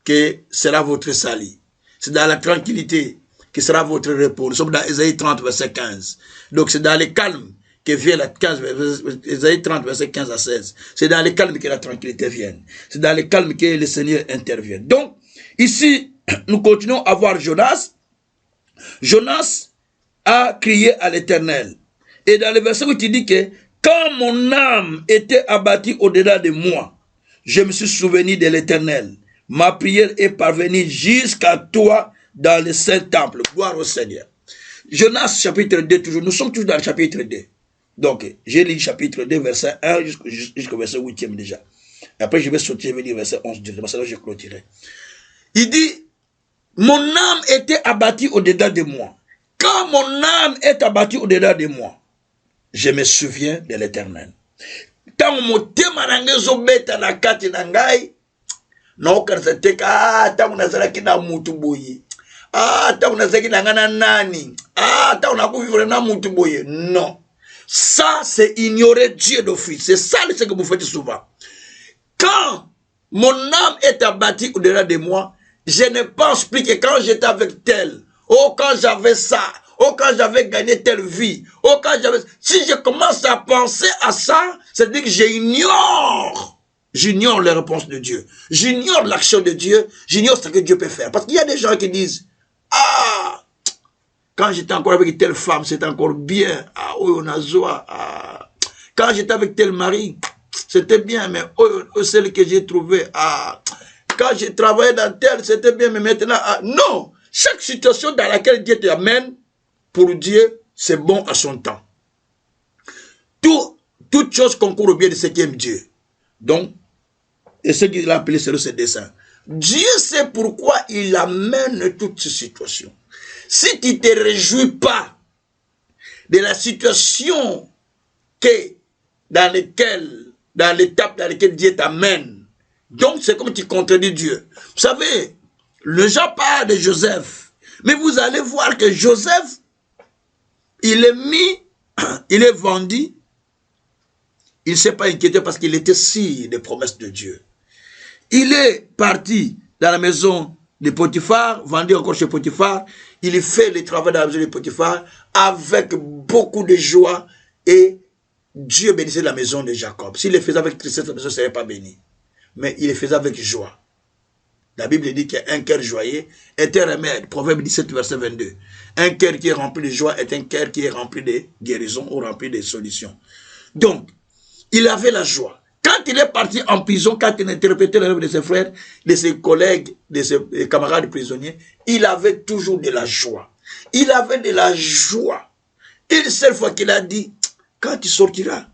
que sera votre salut. C'est dans la tranquillité que sera votre repos. Nous sommes dans Ésaïe 30, verset 15. Donc c'est dans le calme que vient la 15, Ésaïe 30, verset 15 à 16. C'est dans le calme que la tranquillité vient. C'est dans le calme que le Seigneur intervient. Donc, ici, nous continuons à voir Jonas. Jonas a crié à l'Éternel. Et dans le verset où il dit que quand mon âme était abattue au-delà de moi, je me suis souvenu de l'Éternel. Ma prière est parvenue jusqu'à toi dans le saint temple. Gloire au Seigneur. Jonas chapitre 2, toujours. Nous sommes toujours dans le chapitre 2. Donc, j'ai lu chapitre 2, verset 1 jusqu'au verset 8e déjà. Après, je vais sortir, je vais dire verset 11, parce que je clôturerai. Il dit, mon âme était abattue au-dedans de moi. Quand mon âme est abattue au-dedans de moi, je me souviens de l'Éternel. Tant mon thème zo beta na kati na ngai, na okanisa teka, tant unazalaki na mutu boye. Tant unazalaki na ngana nani. Tant unakuvivre na mutu boye. Non. Ça, c'est ignorer Dieu d'office. C'est ça ce que vous faites souvent. Quand mon âme est abattue au-delà de moi, je ne pense plus que quand j'étais avec tel, oh quand j'avais ça, oh quand j'avais gagné telle vie, oh quand j'avais... Si je commence à penser à ça, c'est-à-dire que j'ignore les réponses de Dieu. J'ignore l'action de Dieu, j'ignore ce que Dieu peut faire. Parce qu'il y a des gens qui disent, ah, quand j'étais encore avec telle femme, c'était encore bien. Ah, oh, on a joie. Ah. Quand j'étais avec tel mari, c'était bien, mais oh, celle que j'ai trouvée, ah. Quand j'ai travaillé dans tel, c'était bien, mais maintenant, ah. Non. Chaque situation dans laquelle Dieu t'amène, pour Dieu, c'est bon à son temps. Toute chose concourt au bien de ce qui aime Dieu. Donc, et ce qu'il a appelé sur ce dessin. Dieu sait pourquoi il amène toutes ces situations. Si tu ne te réjouis pas de la situation dans l'étape dans laquelle Dieu t'amène, donc c'est comme tu contredis Dieu. Vous savez, le gens parle de Joseph, mais vous allez voir que Joseph, il est vendu, il ne s'est pas inquiété parce qu'il était sûr des promesses de Dieu. Il est parti dans la maison de Potiphar, vendu encore chez Potiphar. Il fait le travail dans la maison de Potiphar avec beaucoup de joie et Dieu bénissait la maison de Jacob. S'il le faisait avec tristesse, la maison ne serait pas bénie. Mais il le faisait avec joie. La Bible dit qu'un cœur joyeux est un remède. Proverbe 17, verset 22. Un cœur qui est rempli de joie est un cœur qui est rempli de guérison ou rempli de solutions. Donc, il avait la joie. Quand il est parti en prison, quand il interprétait les rêves de ses frères, de ses collègues, de ses camarades prisonniers, il avait toujours de la joie. Il avait de la joie. Une seule fois qu'il a dit, quand tu sortiras,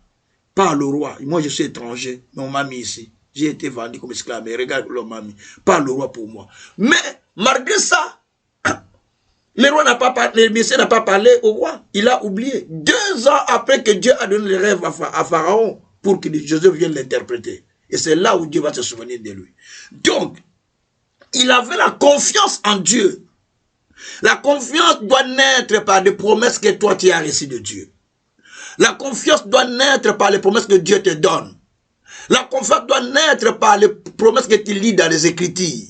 parle au roi. Moi, je suis étranger, mais on m'a mis ici. J'ai été vendu comme esclave, mais regarde l'homme m'a mis. Parle au roi pour moi. Mais, malgré ça, le roi n'a pas parlé, le Messie n'a pas parlé au roi. Il a oublié. 2 ans après que Dieu a donné le rêve à Pharaon, pour que Joseph vienne l'interpréter. Et c'est là où Dieu va se souvenir de lui. Donc, il avait la confiance en Dieu. La confiance doit naître par des promesses que toi tu as reçues de Dieu. La confiance doit naître par les promesses que Dieu te donne. La confiance doit naître par les promesses que tu lis dans les Écritures.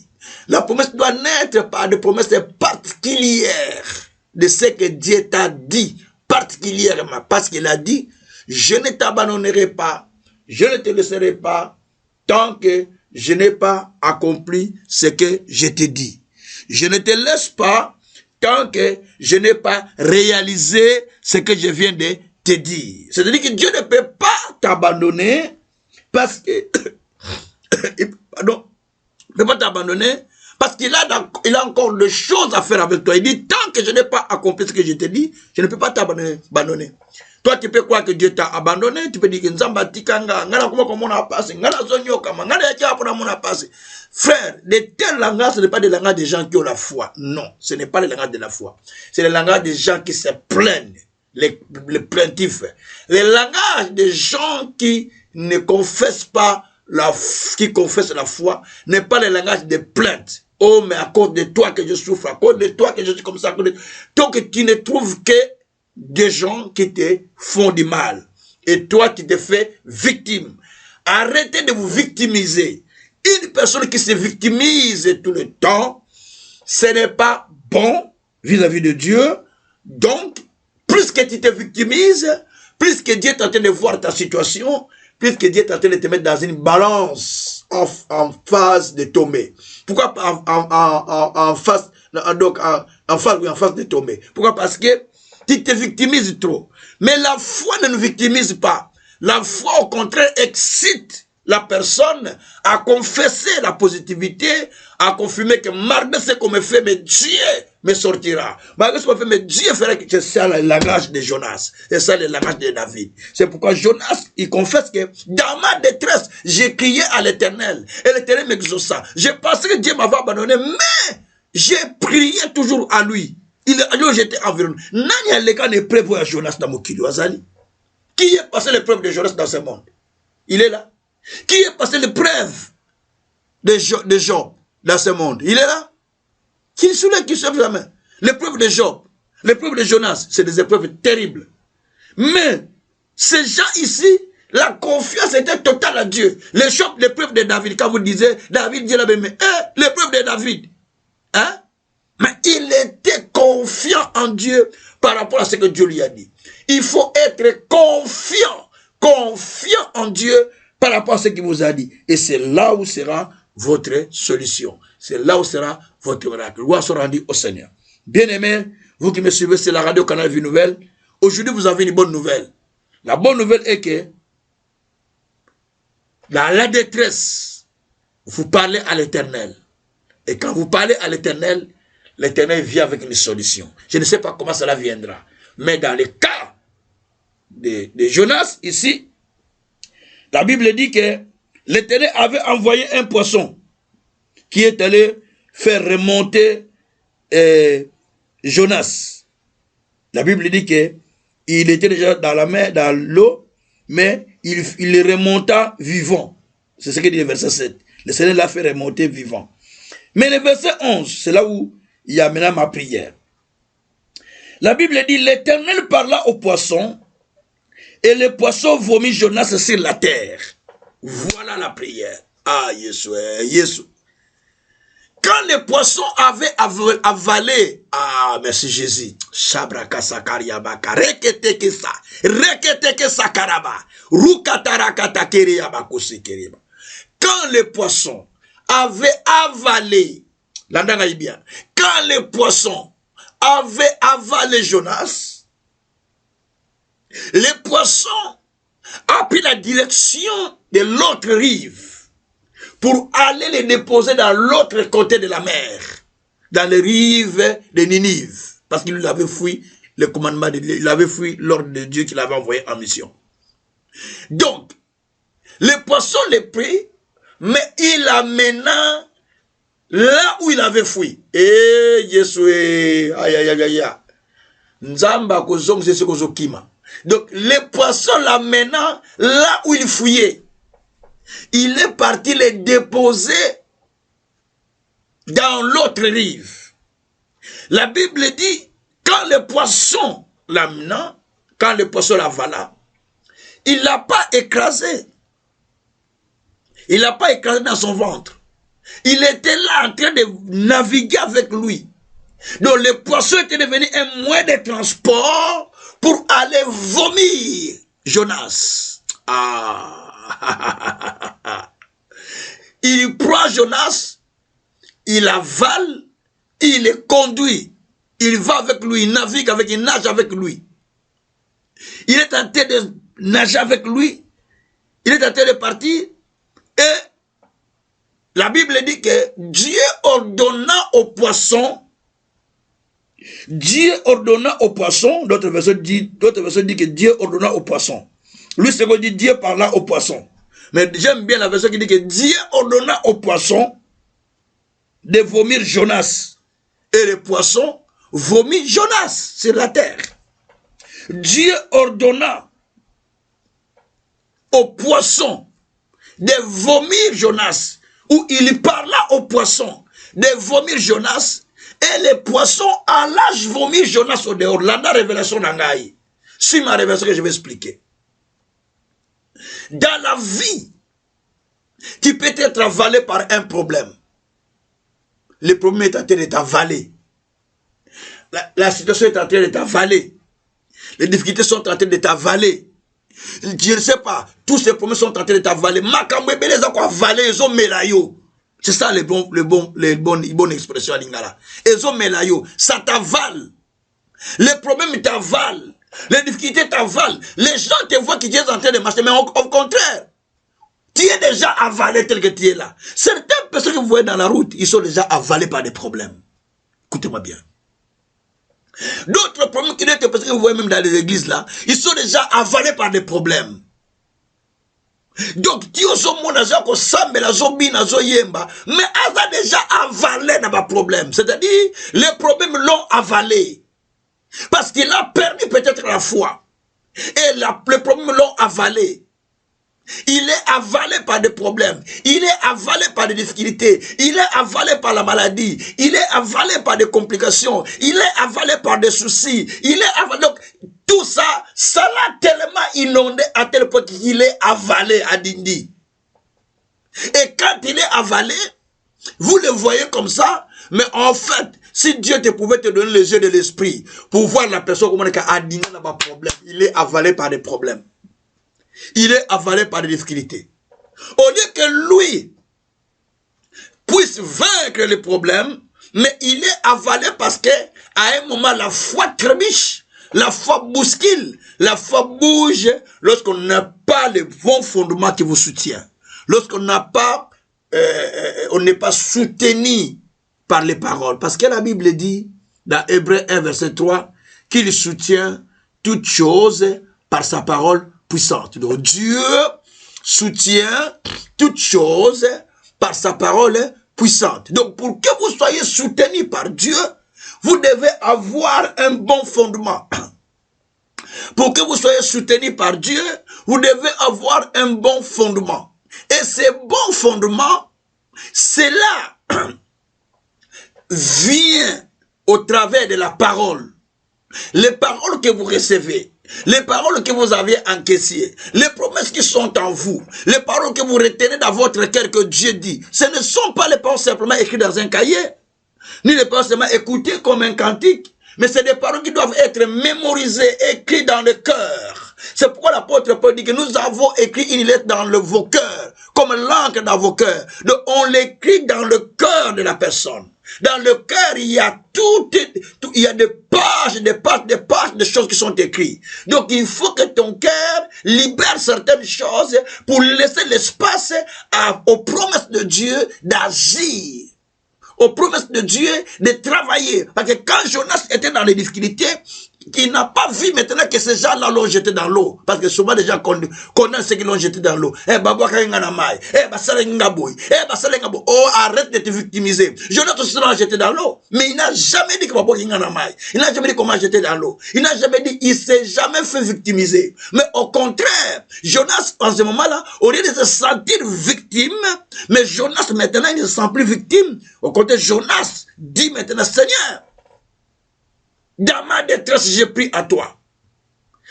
La promesse doit naître par des promesses particulières de ce que Dieu t'a dit particulièrement. Parce qu'il a dit, je ne t'abandonnerai pas, je ne te laisserai pas tant que je n'ai pas accompli ce que je t'ai dit. Je ne te laisse pas tant que je n'ai pas réalisé ce que je viens de te dire. C'est-à-dire que Dieu ne peut pas t'abandonner parce que... pardon, il ne peut pas t'abandonner parce qu'il a encore des choses à faire avec toi. Il dit, tant que je n'ai pas accompli ce que je t'ai dit, je ne peux pas t'abandonner. Toi, tu peux croire que Dieu t'a abandonné. Tu peux dire que Nzamba tikanga, ngana kuma comme on a passé, ngana zonyo kama, ngana yacha pour mon a passé. Frère, de tels langages, ce n'est pas des langages des gens qui ont la foi. Non, ce n'est pas les langages de la foi. C'est les langages des gens qui se plaignent, les plaintifs. Les langages des gens qui ne confessent pas qui confessent la foi, n'est pas les langages de plainte. Oh, mais à cause de toi que je souffre, à cause de toi que je suis comme ça. Donc, tu ne trouves que des gens qui te font du mal. Et toi, tu te fais victime. Arrêtez de vous victimiser. Une personne qui se victimise tout le temps, ce n'est pas bon vis-à-vis de Dieu. Donc, plus que tu te victimises, plus que Dieu est en train de voir ta situation, plus que Dieu est en train de te mettre dans une balance en phase de tomber. Pourquoi en phase de tomber? Pourquoi? Parce que tu te victimises trop. Mais la foi ne nous victimise pas. La foi, au contraire, excite la personne à confesser la positivité, à confirmer que malgré ce qu'on me fait, mais Dieu me sortira. Mais Dieu fera que c'est ça le langage de Jonas. C'est ça le langage de David. C'est pourquoi Jonas, il confesse que dans ma détresse, j'ai crié à l'Éternel. Et l'Éternel m'exauça. J'ai pensé que Dieu m'avait abandonné, mais j'ai prié toujours à lui. J'étais environné. Nani le cas d'épreuve à Jonas dans mon kilo azali. Qui est passé l'épreuve de Jonas dans ce monde? Il est là. Qui est passé l'épreuve de Job dans ce monde? Il est là. Qui soulève, qui sauve jamais. L'épreuve de Job, l'épreuve de Jonas, c'est des épreuves terribles. Mais ces gens ici, la confiance était totale à Dieu. L'épreuve de David, quand vous disiez, David dit là, mais l'épreuve de David, hein? Mais il était confiant en Dieu par rapport à ce que Dieu lui a dit. Il faut être confiant en Dieu par rapport à ce qu'il vous a dit. Et c'est là où sera votre solution. C'est là où sera votre miracle. Gloire soit rendue au Seigneur. Bien-aimés, vous qui me suivez, c'est la radio Canal Vie Nouvelle. Aujourd'hui, vous avez une bonne nouvelle. La bonne nouvelle est que dans la détresse, vous parlez à l'Éternel. Et quand vous parlez à l'Éternel, l'Éternel vient avec une solution. Je ne sais pas comment cela viendra. Mais dans le cas de Jonas, ici, la Bible dit que l'Éternel avait envoyé un poisson qui est allé faire remonter Jonas. La Bible dit qu'il était déjà dans la mer, dans l'eau, mais il remonta vivant. C'est ce que dit le verset 7. Le Seigneur l'a fait remonter vivant. Mais le verset 11, c'est là où il y a maintenant ma prière. La Bible dit, l'Éternel parla au poisson, et le poisson vomit Jonas sur la terre. Voilà la prière. Ah, Jésus. Quand le poisson avait avalé, ah, merci Jésus, Shabraka Sakariabaka, reketeke sakaraba, rukatarakata keriyaba kusikeriba. Quand le poisson avait avalé, l'andanga bien, quand le poisson avait avalé Jonas, le poisson a pris la direction de l'autre rive pour aller les déposer dans l'autre côté de la mer, dans les rives de Ninive, parce qu'il avait fui le commandement de Dieu, il avait fui l'ordre de Dieu qu'il avait envoyé en mission. Donc, le poisson les prit, mais il l'amena là où il avait fui. Eh, Jésus, aïe, aïe, aïe, aïe. Nzamba kozong c'est kozokima. Donc, le poisson l'amena là où il fuyait. Il est parti les déposer dans l'autre rive. La Bible dit, quand le poisson l'amena, quand le poisson l'avala, il ne l'a pas écrasé. Il ne l'a pas écrasé dans son ventre. Il était là en train de naviguer avec lui. Donc le poisson était devenu un moyen de transport pour aller vomir Jonas. Ah. Il prend Jonas, il avale, il le conduit. Il va avec lui, il navigue avec, il nage avec lui. Il est en train de nager avec lui. Il est en train de partir. Et la Bible dit que Dieu ordonna au poisson. Dieu ordonna au poisson. D'autres versets disent que Dieu ordonna au poisson. Lui, c'est qu'on dit Dieu parla au poisson. Mais j'aime bien la version qui dit que Dieu ordonna au poisson de vomir Jonas. Et le poisson vomit Jonas sur la terre. Dieu ordonna au poisson de vomir Jonas. Ou il parla au poisson de vomir Jonas. Et le poisson alla vomir Jonas au dehors. Là, la révélation d'Angaï. C'est ma révélation que je vais expliquer. Dans la vie, qui peut être avalé par un problème. Le problème est en train d'être avalé. La situation est en train d'être avalée. Les difficultés sont en train d'être avalées. Je ne sais pas, tous ces problèmes sont en train d'être avalés. C'est ça les bonnes expressions à l'ingala. Ça t'avale. Les problèmes t'avalent. Les difficultés t'avalent. Les gens te voient qui sont en train de marcher, mais au contraire, tu es déjà avalé tel que tu es là. Certaines personnes que vous voyez dans la route, ils sont déjà avalés par des problèmes. Écoutez-moi bien. D'autres problèmes qui n'étaient pas, parce que vous voyez même dans les églises là, ils sont déjà avalés par des problèmes. Donc, Dieu mais a déjà avalé dans les problèmes. C'est-à-dire, les problèmes l'ont avalé. Parce qu'il a perdu peut-être la foi. Et les problèmes l'ont avalé. Il est avalé par des problèmes. Il est avalé par des difficultés. Il est avalé par la maladie. Il est avalé par des complications. Il est avalé par des soucis. Il est avalé. Donc, tout ça, ça l'a tellement inondé à tel point qu'il est avalé à Dindi. Et quand il est avalé, vous le voyez comme ça, mais en fait, si Dieu pouvait te donner les yeux de l'esprit pour voir la personne comment elle a Dindi n'a pas de problème, il est avalé par des problèmes. Il est avalé par des difficultés. Au lieu que lui puisse vaincre les problèmes, mais il est avalé parce que à un moment la foi trébuche, la foi bouscule, la foi bouge lorsqu'on n'a pas le bon fondement qui vous soutient. Lorsqu'on n'a pas, on n'est pas soutenu par les paroles. Parce que la Bible dit, dans Hébreux 1, verset 3, qu'il soutient toutes choses par sa parole puissante. Donc Dieu soutient toutes choses par sa parole puissante. Donc pour que vous soyez soutenu par Dieu, vous devez avoir un bon fondement. Pour que vous soyez soutenu par Dieu, vous devez avoir un bon fondement. Et ce bon fondement, cela vient au travers de la parole. Les paroles que vous recevez, les paroles que vous avez encaissées, les promesses qui sont en vous, les paroles que vous retenez dans votre cœur que Dieu dit, ce ne sont pas les paroles simplement écrites dans un cahier, ni les paroles simplement écoutées comme un cantique, mais c'est des paroles qui doivent être mémorisées, écrites dans le cœur. C'est pourquoi l'apôtre Paul dit que nous avons écrit une lettre dans vos cœurs, comme l'encre dans vos cœurs. Donc on l'écrit dans le cœur de la personne. Dans le cœur, il y a il y a des pages de choses qui sont écrites. Donc il faut que ton cœur libère certaines choses pour laisser l'espace aux promesses de Dieu d'agir. Aux promesses de Dieu de travailler. Parce que quand Jonas était dans les difficultés, il n'a pas vu maintenant que ces gens-là l'ont jeté dans l'eau. Parce que souvent les gens connaissent ceux qui l'ont jeté dans l'eau. Oh, arrête de te victimiser. Jonas aussi l'a jeté dans l'eau. Mais il n'a jamais dit que il n'a jamais dit comment jeter dans l'eau. Il n'a jamais dit, il s'est jamais fait victimiser. Mais au contraire, Jonas, en ce moment-là, au lieu de se sentir victime, mais Jonas maintenant, il ne se sent plus victime. Au contraire, Jonas dit maintenant, Seigneur, dans ma détresse, j'ai pris à toi.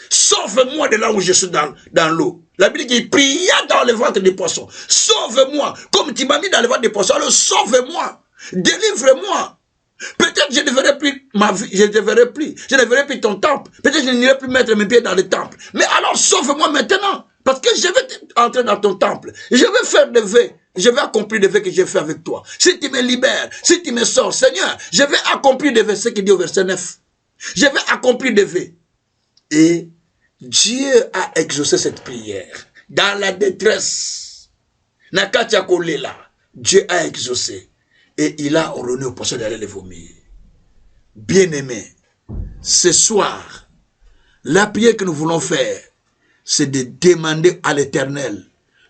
Sauve-moi de là où je suis dans l'eau. La Bible dit qu'il pria dans le ventre des poissons. Sauve-moi. Comme tu m'as mis dans le ventre des poissons, alors sauve-moi. Délivre-moi. Peut-être je ne verrai plus ma vie, je ne verrai plus. Je ne verrai plus ton temple. Peut-être je n'irai plus mettre mes pieds dans le temple. Mais alors sauve-moi maintenant. Parce que je vais entrer dans ton temple. Je vais faire des vœux. Je vais accomplir des vœux que j'ai fait avec toi. Si tu me libères, si tu me sors, Seigneur, je vais accomplir des vœux. Ce qu'il dit au verset 9. Je vais accomplir des vœux. Et Dieu a exaucé cette prière. Dans la détresse, Dieu a exaucé. Et il a ordonné au poisson d'aller les vomir. Bien-aimés, ce soir, la prière que nous voulons faire, c'est de demander à l'Éternel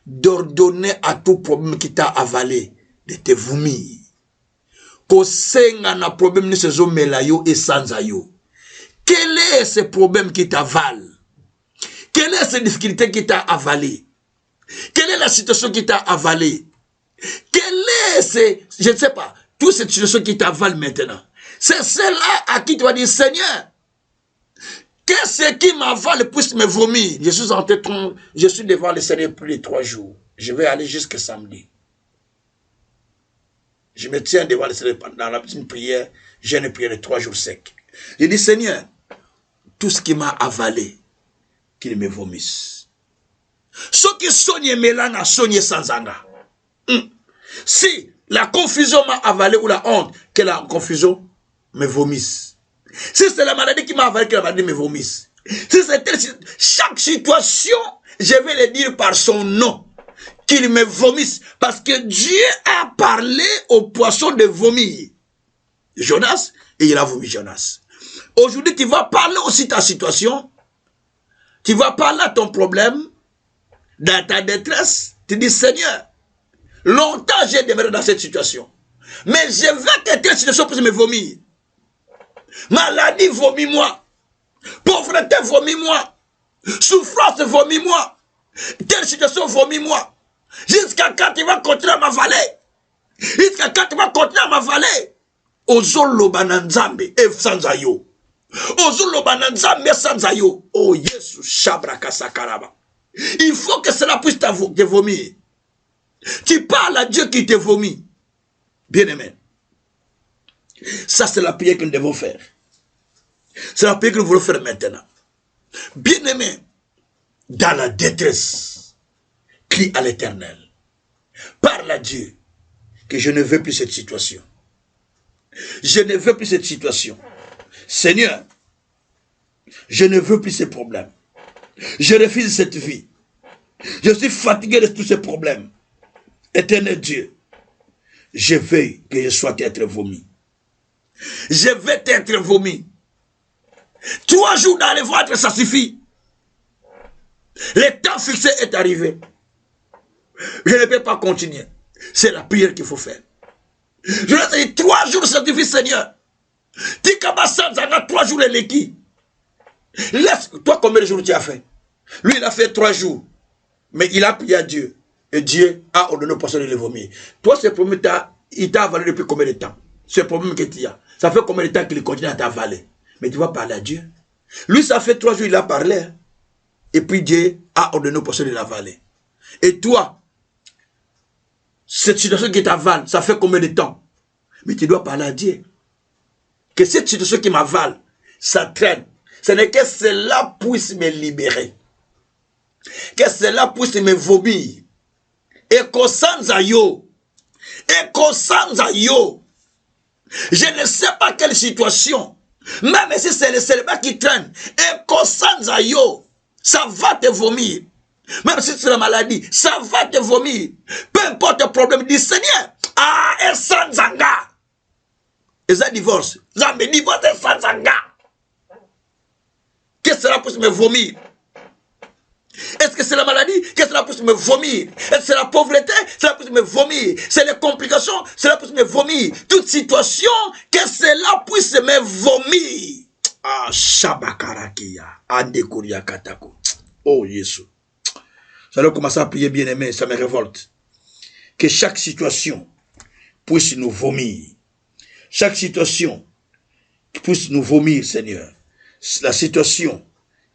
d'ordonner à tout problème qui t'a avalé de te vomir. Kosenga na problème ni sezo melayo et sanzayo. Quel est ce problème qui t'avale? Quelle est cette difficulté qui t'a avalé? Quelle est la situation qui t'a avalé? Quelle est je ne sais pas, toute cette situation qui t'avale maintenant? C'est celle-là à qui tu vas dire, Seigneur, qu'est-ce qui m'avale puisse me vomir? Je suis devant le Seigneur plus de 3 jours. Je vais aller jusqu'à samedi. Je me tiens devant le Seigneur pendant la petite prière. J'ai une prière de 3 jours secs. Je dis, Seigneur, tout ce qui m'a avalé, qu'il me vomisse. Ceux qui soignent Mélana, soignent sans anga. Si la confusion m'a avalé ou la honte, que la confusion me vomisse. Si c'est la maladie qui m'a avalé, que la maladie me vomisse. Si c'est chaque situation, je vais le dire par son nom. Qu'il me vomisse. Parce que Dieu a parlé au poisson de vomir Jonas, et il a vomi Jonas. Aujourd'hui, tu vas parler aussi de ta situation. Tu vas parler de ton problème, dans ta détresse. Tu dis, Seigneur, longtemps j'ai demeuré dans cette situation. Mais je veux que telle situation puisse me vomir. Maladie, vomit-moi. Pauvreté, vomit-moi. Souffrance, vomit-moi. Telle situation, vomit-moi. Jusqu'à quand tu vas continuer à m'avaler. Jusqu'à quand tu vas continuer à m'avaler. Ozolo bananzambe et sanzayo. Ozolo bananzambe et sanzayo. Oh Yesu shabraka sakaraba. Il faut que cela puisse te vomir. Tu parles à Dieu qui te vomit. Bien-aimé. Ça, c'est la prière que nous devons faire. C'est la prière que nous voulons faire maintenant. Bien-aimé, dans la détresse, crie à l'Éternel. Parle à Dieu que je ne veux plus cette situation. Je ne veux plus cette situation. Seigneur, je ne veux plus ces problèmes. Je refuse cette vie. Je suis fatigué de tous ces problèmes. Éternel Dieu, je veux que je sois être vomi. Je vais être vomi. 3 jours dans le ventre, ça suffit. Le temps fixé est arrivé. Je ne peux pas continuer. C'est la prière qu'il faut faire. Je vais dire 3 jours, ça suffit, Seigneur. Tikabassan, ça a 3 jours et l'équipe. Laisse, toi, combien de jours tu as fait? Lui, il a fait 3 jours. Mais il a prié à Dieu. Et Dieu a ordonné aux personnes de le vomir. Toi, ce problème, il t'a avalé depuis combien de temps? Ce problème que tu as. Ça fait combien de temps qu'il continue à t'avaler? Mais tu vas parler à Dieu. Lui, ça fait 3 jours, il a parlé. Et puis Dieu a ordonné aux personnes de l'avaler. Et toi, cette situation qui t'avale, ça fait combien de temps? Mais tu dois parler à Dieu. Que cette situation qui m'avale, ça traîne. Ce n'est que cela puisse me libérer. Que cela puisse me vomir. Et qu'on s'en aille. Et qu'on s'en aille. Je ne sais pas quelle situation. Même si c'est le célibat qui traîne. Et qu'on s'en aille. Ça va te vomir. Même si c'est la maladie, ça va te vomir. Peu importe le problème, dis Seigneur, ah, et sans zanga. Et ça divorce. Ça me divorce et sans zanga. Qu'est-ce que cela puisse me vomir? Est-ce que c'est la maladie? Qu'est-ce que cela puisse me vomir? Est-ce que c'est la pauvreté? Cela puisse me vomir. C'est les complications? Cela puisse me vomir. Toute situation, que cela puisse me vomir. Ah, Shabakarakia. Andekuria Katako. Oh, Jésus. J'allais commencer à prier, bien aimé, ça me révolte. Que chaque situation puisse nous vomir. Chaque situation puisse nous vomir, Seigneur. La situation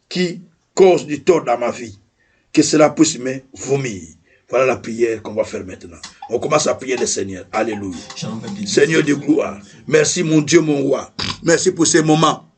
qui cause du tort dans ma vie, que cela puisse me vomir. Voilà la prière qu'on va faire maintenant. On commence à prier le Seigneur. Alléluia. Seigneur de gloire, merci mon Dieu, mon roi. Merci pour ces moments.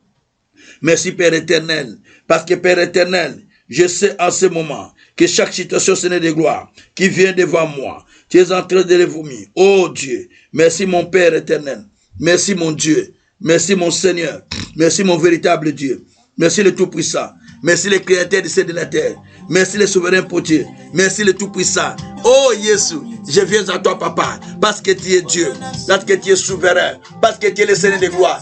Merci Père éternel. Parce que Père éternel, je sais en ce moment que chaque situation, Seigneur de gloire, qui vient devant moi, tu es en train de les vomir. Oh Dieu, merci mon Père éternel. Merci mon Dieu. Merci mon Seigneur. Merci mon véritable Dieu. Merci le Tout-Puissant. Merci le Créateur du ciel et de la terre. Merci le souverain potier. Merci le Tout-Puissant. Oh Jésus, je viens à toi, Papa, parce que tu es Dieu, parce que tu es souverain, parce que tu es le Seigneur de gloire.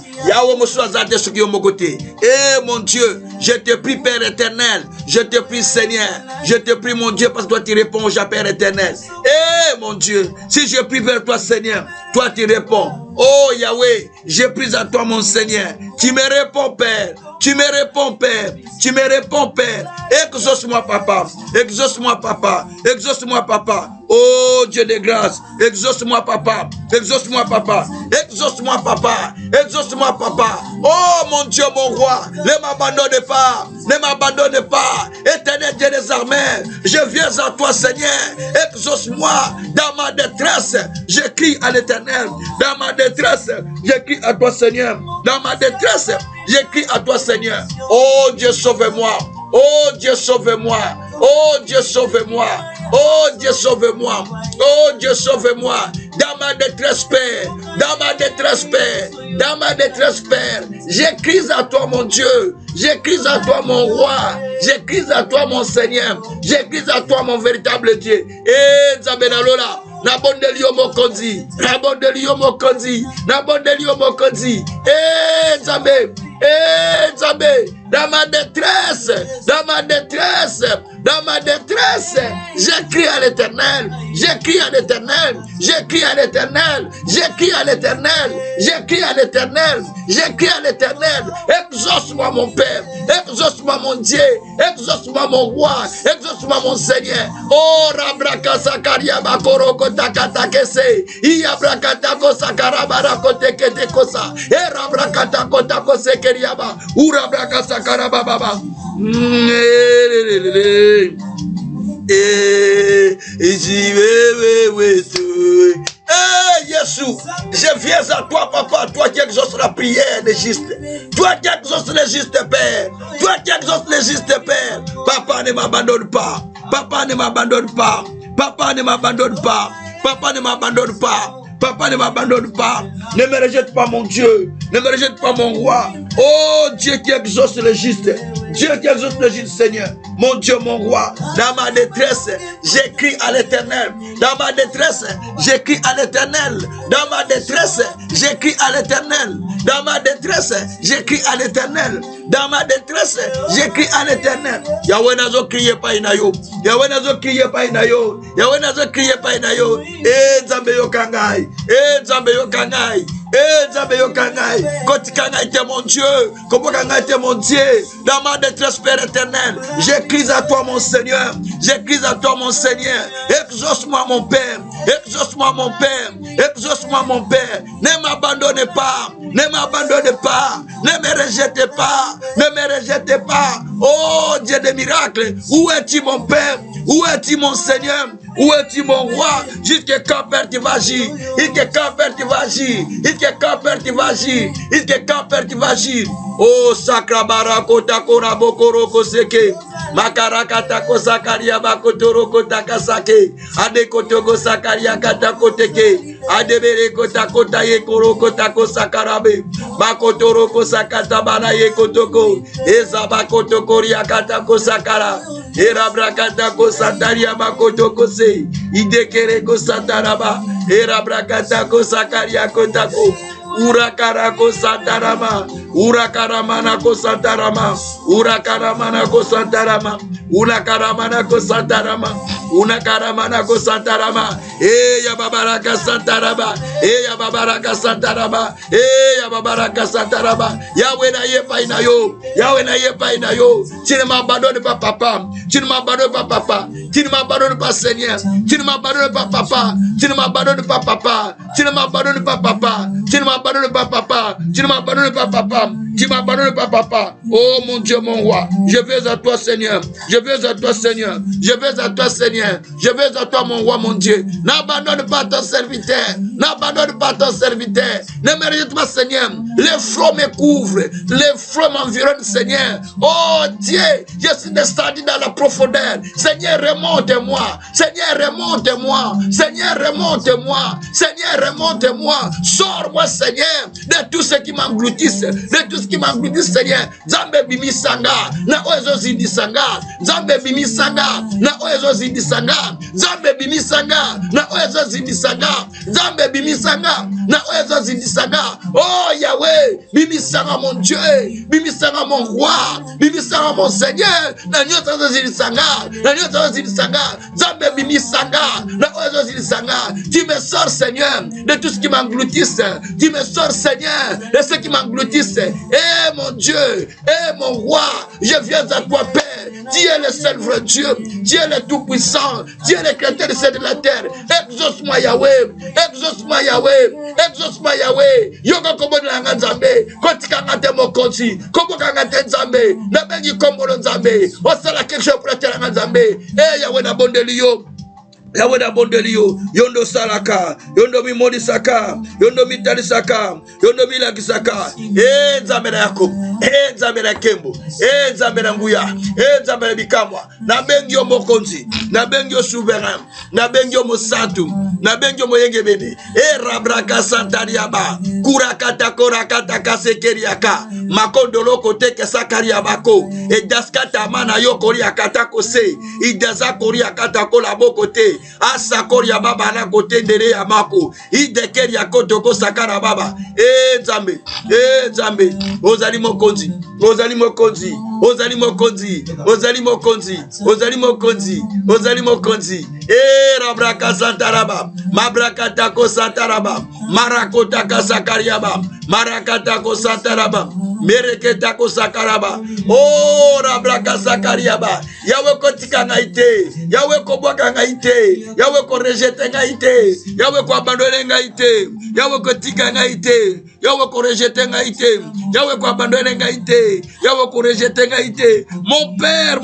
Eh mon Dieu, je te prie, Père éternel, je te prie, Seigneur, je te prie, mon Dieu, parce que toi tu réponds au Père éternel. Eh mon Dieu, si je prie vers toi, Seigneur, toi tu réponds. Oh Yahweh, je prie à toi, mon Seigneur. Tu me réponds, Père. Tu me réponds, Père. Tu me réponds, Père. Exauce-moi, Papa. Exauce-moi, Papa. Exauce-moi, Papa. Oh Dieu de grâce. Exauce-moi, Papa. Exauce-moi, Papa. Exauce-moi, Papa. Exauce-moi, Papa. Oh mon Dieu, mon roi. Ne m'abandonne pas. Ne m'abandonne pas. Éternel Dieu des armées. Je viens à toi, Seigneur. Exauce-moi. Dans ma détresse, je crie à l'Éternel. Dans ma détresse, je crie à toi, Seigneur. Dans ma détresse, je crie à toi, Seigneur. Oh Dieu, sauve-moi. Oh Dieu, sauve-moi. Oh Dieu, sauve-moi. Oh Dieu, sauve-moi. Oh Dieu, sauve-moi. Dans ma détresse, Père. Dans ma détresse, Père. Dans ma détresse, Père. J'écris à toi, mon Dieu. J'écris à toi, mon roi. J'écris à toi, mon Seigneur. J'écris à toi, mon véritable Dieu. Eh, Zabenalola. Nabondelio mokonzi. Nabondelio mokonzi. Nabondelio mokonzi. Eh, Zabe. Eh, Nzambe, dans ma détresse, dans ma détresse, dans ma détresse, j'écris à l'Éternel, j'écris à l'Éternel, j'écris à l'Éternel, j'écris à l'Éternel, j'écris à l'Éternel, j'écris à l'Éternel. Exauce-moi mon Père, exauce-moi mon Dieu, exauce-moi mon roi, exauce-moi mon Seigneur. Oh, Rabraka Sakaria Bakoroko Takatakese, Iabrakatako Sakarabara Tekete Kosa, E Rabrakatako Tako Sekeriaba, Urabraka Sakaraba Baba. Jésus, je viens à toi, papa, toi qui exauces la prière des justes, toi qui exauces les justes, Père, toi qui exauces les justes, Père. Papa, ne m'abandonne pas, papa, ne m'abandonne pas, papa, ne m'abandonne pas, papa, ne m'abandonne pas. Papa, ne m'abandonne pas, ne me rejette pas mon Dieu, ne me rejette pas mon roi. Oh Dieu qui exauce le juste, Dieu qui exauce le juste, Seigneur, mon Dieu, mon roi. Dans ma détresse, j'écris à l'Éternel. Dans ma détresse, j'écris à l'Éternel. Dans ma détresse, j'écris à l'Éternel. Dans ma détresse, j'écris à l'Éternel. Dans ma détresse, j'écris à l'Éternel. Yahweh nazo crié pas inayo. Yahweh nazo crié pas inayo. Yahweh nazo crié pas inayo. Eh Nzambe yo kangai. Eh Nzambe yo kangai. Eh Nzambe yo kangai. Koti kangai te mon Dieu. Kopo kangai te mon Dieu. Dans ma détresse, Père éternel, j'écris à toi mon Seigneur. J'écris à toi mon Seigneur. Exauce-moi mon Père. Exauce-moi mon Père. Exauce-moi mon Père. Ne m'abandonnez pas. Ne m'abandonnez pas. Ne me rejetez pas. Ne me rejetez pas. Oh Dieu des miracles. Où es-tu mon Père? Où es-tu mon Seigneur? Où es-tu mon roi? Jusqu'à quand, Père, tu vas agir? Jusqu'à quand, Père, tu vas agir? Jusqu'à quand, Père, tu vas agir? Jusqu'à quand, Père, tu vas agir? Oh Sakrabara Kota Kora Bokoro Koseke. Makarakata Kosakaria Bakotoro Kota Kasake. Ade Kotogo Sakaria Kata Koteke. Adebere Kota Kota Yekoro Kota Kosakarabe. Bakotoro Kosakata Bana Yekotoko. Ezaba Kotokoria Kata Kosakara. Erabrakata Kosataria Bakotoko Se. Idekere Kosataraba. Erabrakata Kosakaria Kotako. Urakarako Santarama, Urakaramana Kosantarama, Urakaramana Kosantarama, Unakaramana Kosantarama, Unakaramana Kosantarama, Eya Babaraka Santarama, Eya Babaraka Santarama, Eya Babaraka Santarama, Yahweh na yepa inayo, Yahweh na yepa inayo, tu ne m'abandonnes pas papa, tu ne m'abandonnes pas papa, tu ne m'abandonnes pas Seigneur, tu ne m'abandonnes pas papa, tu ne m'abandonnes pas papa, tu ne m'abandonnes pas papa, tu ne m'abandonnes pas papa, tu ne m'abandonnes pas papa, tu ne m'abandonnes pas papa. Oh mon Dieu, mon roi, je vais à toi Seigneur, je vais à toi Seigneur, je vais à toi Seigneur, je vais à toi mon roi, mon Dieu. N'abandonne pas ton serviteur, n'abandonne pas ton serviteur, ne me rejette pas Seigneur. Les flots me couvrent, les flots m'environnent Seigneur. Oh Dieu, je suis descendu dans la profondeur. Seigneur, remonte-moi, Seigneur, remonte-moi, Seigneur, remonte-moi, Seigneur, remonte-moi. Sors-moi Seigneur de tout ce qui m'engloutisse, de tout ce qui m'engloutisse Seigneur. Zambe bimi sanga, na oezo zindi sanga, Zambe bimi sanga, na oezo zindi sanga, Zambe bimi sanga, na oezo zindi sanga, Zambe bimi sanga, na oezo zindi sanga. Oh Yahweh, bimi sanga mon Dieu, bimi sanga mon roi, bimi sanga mon Seigneur, na nyoto zindi sanga, na nyoto zindi sanga, Zambe bimi sanga, na oezo zindi sanga. Tu me sors Seigneur de tout ce qui m'engloutisse, tu me sors Seigneur de ce qui m'engloutisse. Eh mon Dieu, eh mon roi, je viens à toi Père. Tu es le seul vrai Dieu, tu es le tout-puissant, tu es le créateur de cette de la terre. Exauce-moi Yahweh, exauce-moi Yahweh, exauce-moi Yahweh. Yoko kobo na Nzambe, kotika ngate mokonzi, kobo ngate Nzambe, na bengi kombo Nzambe. Osala quelque chose pour la terre Nzambe. Eh Yahweh na bondelio. Yahweh na bondelio, yondo salaka, yondo mi modi saka, yondo mi tali saka, yondo mi laki saka. Nzambe na Yakob, Nzambe na Kembo, Nzambe na Nguya, Nzambe na Bikamwa. Na bengi yo mokonzi, na bengi yo souverain, na bengi yo mosantu, na bengi yo moyengebene. Rabraka santariaba, kurakata korakata kasekeriaka, makondolo kote kesakari abako et daskata mana yo kori akata kose idaza kori akata kola bokote asa kori ababa na kote ndere ya mako idekeri akotoko sakara baba nzambe nzambe ozali mokonzi ozali mokonzi ozali mokonzi ozali mokonzi ozali mokonzi ozali mokonzi rabraka santaraba mabrakata ko santaraba marakota kasakariaba marakata ko santaraba mereketa ko sakaraba rabraka sakariaba yawe kotika ngaite yawe ko bwaka ngaite yawe ko rejete ngaite yawe ko abandonner ngaite yawe ko tika ngaite yawe ko rejete ngaite yawe ko abandonner ngaite yawe ko rejete ngaite. Mon Père,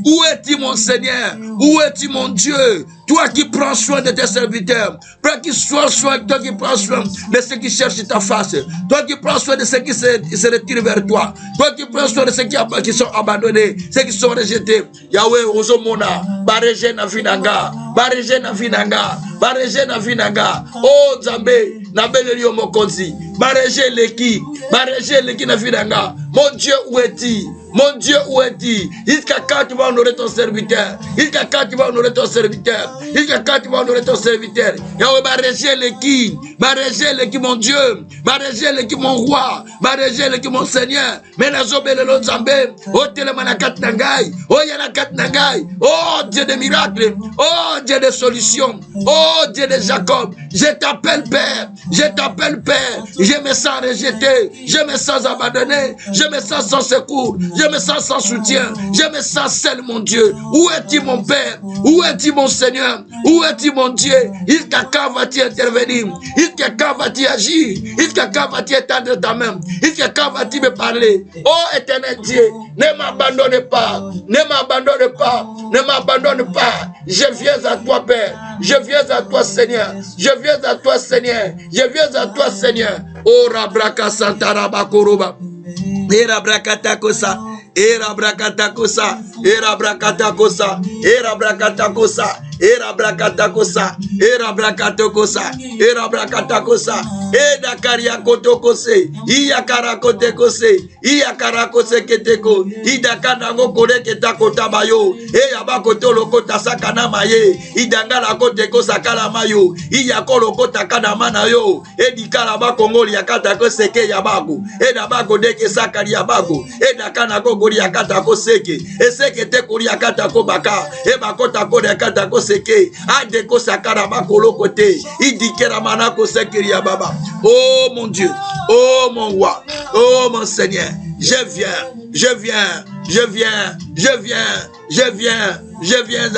où es-tu mon Seigneur? Où es-tu mon Dieu? Toi qui prends soin de tes serviteurs, toi qui prends soin de ceux qui cherchent ta face, toi qui prends soin de ceux qui se retirent vers toi, toi qui prends soin de ceux qui sont abandonnés, ceux qui sont rejetés. Yahweh, Ozomona, Bareje na Vinanga, Bareje na Vinanga, Bareje na Vinanga, oh Zambé, Nabelelio Mokonzi, Bareje Leki na Vinanga, mon Dieu, où es-tu? Mon Dieu, où es-tu? Jusqu'à quand tu vas honorer ton serviteur? Jusqu'à quand tu vas honorer ton serviteur? Jusqu'à quand tu vas honorer ton serviteur? Yahweh, Bareje Leki, mon Dieu, Bareje Leki, mon roi, Bareje Leki, mon Seigneur, Menazobelelo Zambé, oh Telemanakat Nangai, oh Yanakat Nangai, oh Dieu de miracles, oh Dieu de solutions, oh Dieu de Jacob, je t'appelle Père, je me sens rejeté, je me sens abandonné, je me sens sans secours, je me sens sans soutien, je me sens seul, mon Dieu. Où es-tu, mon Père? Où es-tu, mon Seigneur? Où es-tu, mon Dieu? Jusqu'à quand vas-tu intervenir? Jusqu'à quand vas-tu agir? Jusqu'à quand vas-tu étendre ta main? Jusqu'à quand vas-tu me parler? Oh éternel Dieu, ne m'abandonne pas, ne m'abandonne pas, ne m'abandonne pas. Je viens à toi, Père. Je viens à toi, Seigneur. Je viens à toi, Seigneur. Je viens à toi, Seigneur. Oh Rabraka Santaraba Koroba. Era brakatakosa, era brakatakosa, era brakatakosa, era brakatakosa, era brakatakosa, era brakatakosa, era brakatakosa, eda karia kotokose, iya karakote kose, iya karakose keteko, ida kanango kore ketako tabayo, eya bakotolo kota sakana maye, idangala kote kosa kala mayo, iya kolo kota kana mana yo, edi kala bakongoli yakata kose ke yabaku, eda bako deke sakari yabaku, eda kana gogori yakata koseke, eseke te kuri yakata kobaka, eba kota kore yakata koseke, ade kosakara bakolo kote, idikera manako sekiri yababa. Oh mon Dieu, oh mon roi, oh mon Seigneur, je viens à toi, Père, je viens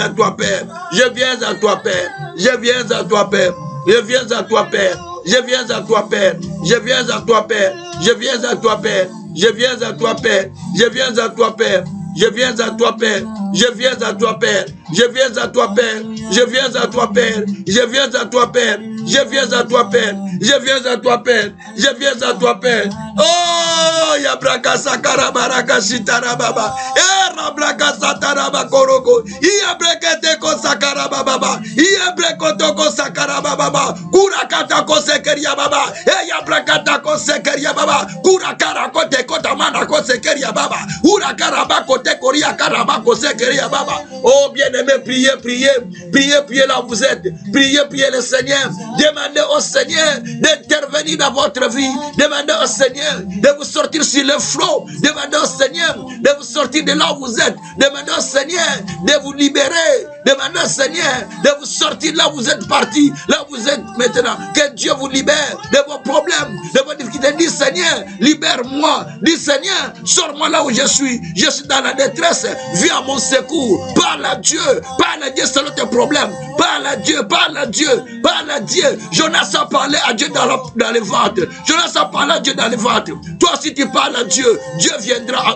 à toi, Père, je viens à toi, Père, je viens à toi, Père, je viens à toi, Père, je viens à toi, Père, je viens à toi, Père, je viens à toi, Père, je viens à toi, Père. Je viens à toi, Père. Je viens à toi, Père. Je viens à toi, Père. Je viens à toi, Père. Je viens à toi, Père. Je viens à toi, Père. Je viens à toi, Père. Je viens à toi, Père. Oh, ya braka sakara baraka shitara baba. Era braka satara bakoroko. Ia brekete ko sakara baba. Ia brekoto ko sakara baba. Kurakata ko sekeria baba. Ya brakata ko sekeria baba. Kurakara ko te ko tamana ko sekeria baba. Urakara bako te koria karabako sekeria baba. Oh bien-aimé, priez là où vous êtes. Priez le Seigneur. Demandez au Seigneur d'intervenir dans votre vie. Demandez au Seigneur de vous sortir sur le flot. Demandez au Seigneur de vous sortir de là où vous êtes. Demandez au Seigneur de vous libérer. Demandez au Seigneur de vous sortir là où vous êtes parti, là où vous êtes maintenant. Que Dieu vous libère de vos problèmes, de vos difficultés. Dis Seigneur, libère-moi. Dis Seigneur, sors-moi là où je suis. Je suis dans la détresse. Viens à mon secours. Parle à Dieu. Parle à Dieu selon tes problèmes. Parle à Dieu. Parle à Dieu. Parle à Dieu. Jonas a parlé à Dieu dans les ventres. Jonas a parlé à Dieu dans les ventres. Toi, si tu parles à Dieu, Dieu viendra à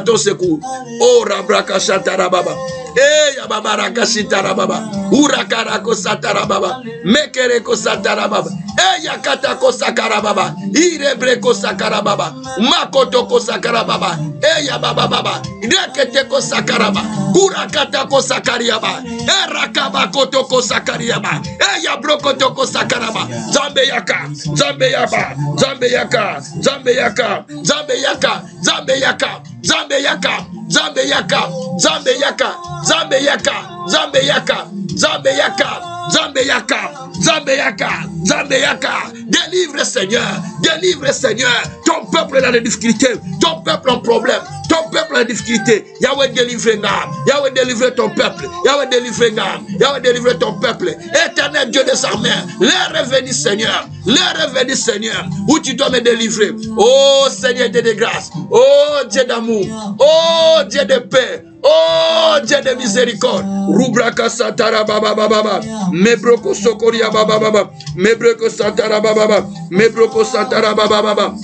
ton secours. Oh, Rabraka Shatarababa. Eh, Yababaraka Shitarababa. Urakarako Satarababa. Mekereko Satarababa. Eyakata kosakarababa. Irebre kosakarababa. Makoto kosakarababa. Eyababa. Rekete kosakaraba. Kurakata kosakariaba. Erakaba koto kosakariaba. Eyabrokoto kosakaraba. Zambeyaka. Zambeyaba. Zambeyaka. Zambeyaka. Zambeyaka. Zambeyaka. Zambeyaka. Zambeyaka. Zambeyaka. Zambeyaka. Zambeyaka. Zambeyaka. Zambeyaka, Zambeyaka, Zambeyaka, délivre Seigneur, ton peuple est dans les difficultés, ton peuple en problème, ton peuple en difficulté. Yahweh délivre Yahweh délivre ton peuple, Yahweh délivre Yahweh délivre ton peuple. Éternel Dieu des armées, les revenus Seigneur, où tu dois me délivrer. Oh Seigneur Dieu de grâce, oh Dieu d'amour, oh Dieu de paix. Oh Dieu de miséricorde, Rubraka Satara Baba Baba, Mebroko Sokoria Baba Baba, Mebroko Satara Baba, Mebroko Satara Baba Baba,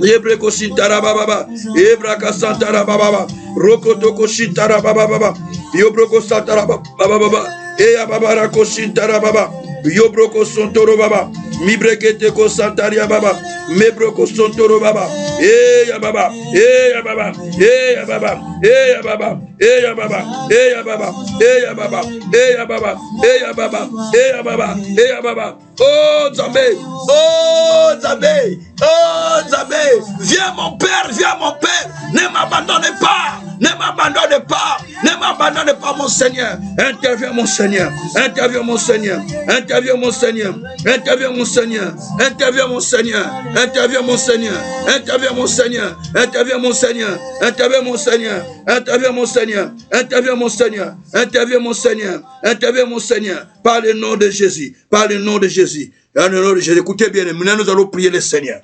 Ebreko Sintara Baba, Ebraka Santara Baba, Rokotoko Sintara Baba Baba, Yobroko Satara Baba Baba, Eya Baba Rako Sintara Baba, Yobroko Sontoro Baba, Mibrekete Ko Santaria Baba, Mebroko Sontoro Baba, Eya Baba, Eya Baba, Eya Baba, Eya Baba, Eya Baba, Eya Baba, Eya Baba, Eya Baba, Eya Baba, Eya Baba, Eya Baba. Oh Zambé, oh Zambé, oh Zambé, viens mon Père, ne m'abandonne pas, ne m'abandonne pas, ne m'abandonne pas mon Seigneur. Interviens mon Seigneur, interviens mon Seigneur, interviens mon Seigneur, interviens mon Seigneur, interviens mon Seigneur, interviens mon Seigneur, interviens mon Seigneur, interviens mon Seigneur, interviens mon Seigneur, interviens mon Seigneur, interviens mon Seigneur, interviens mon Seigneur, interviens mon Seigneur, par le nom de Jésus, par le nom de Jésus. Dans le nom de Jésus, écoutez bien, maintenant nous allons prier le Seigneur.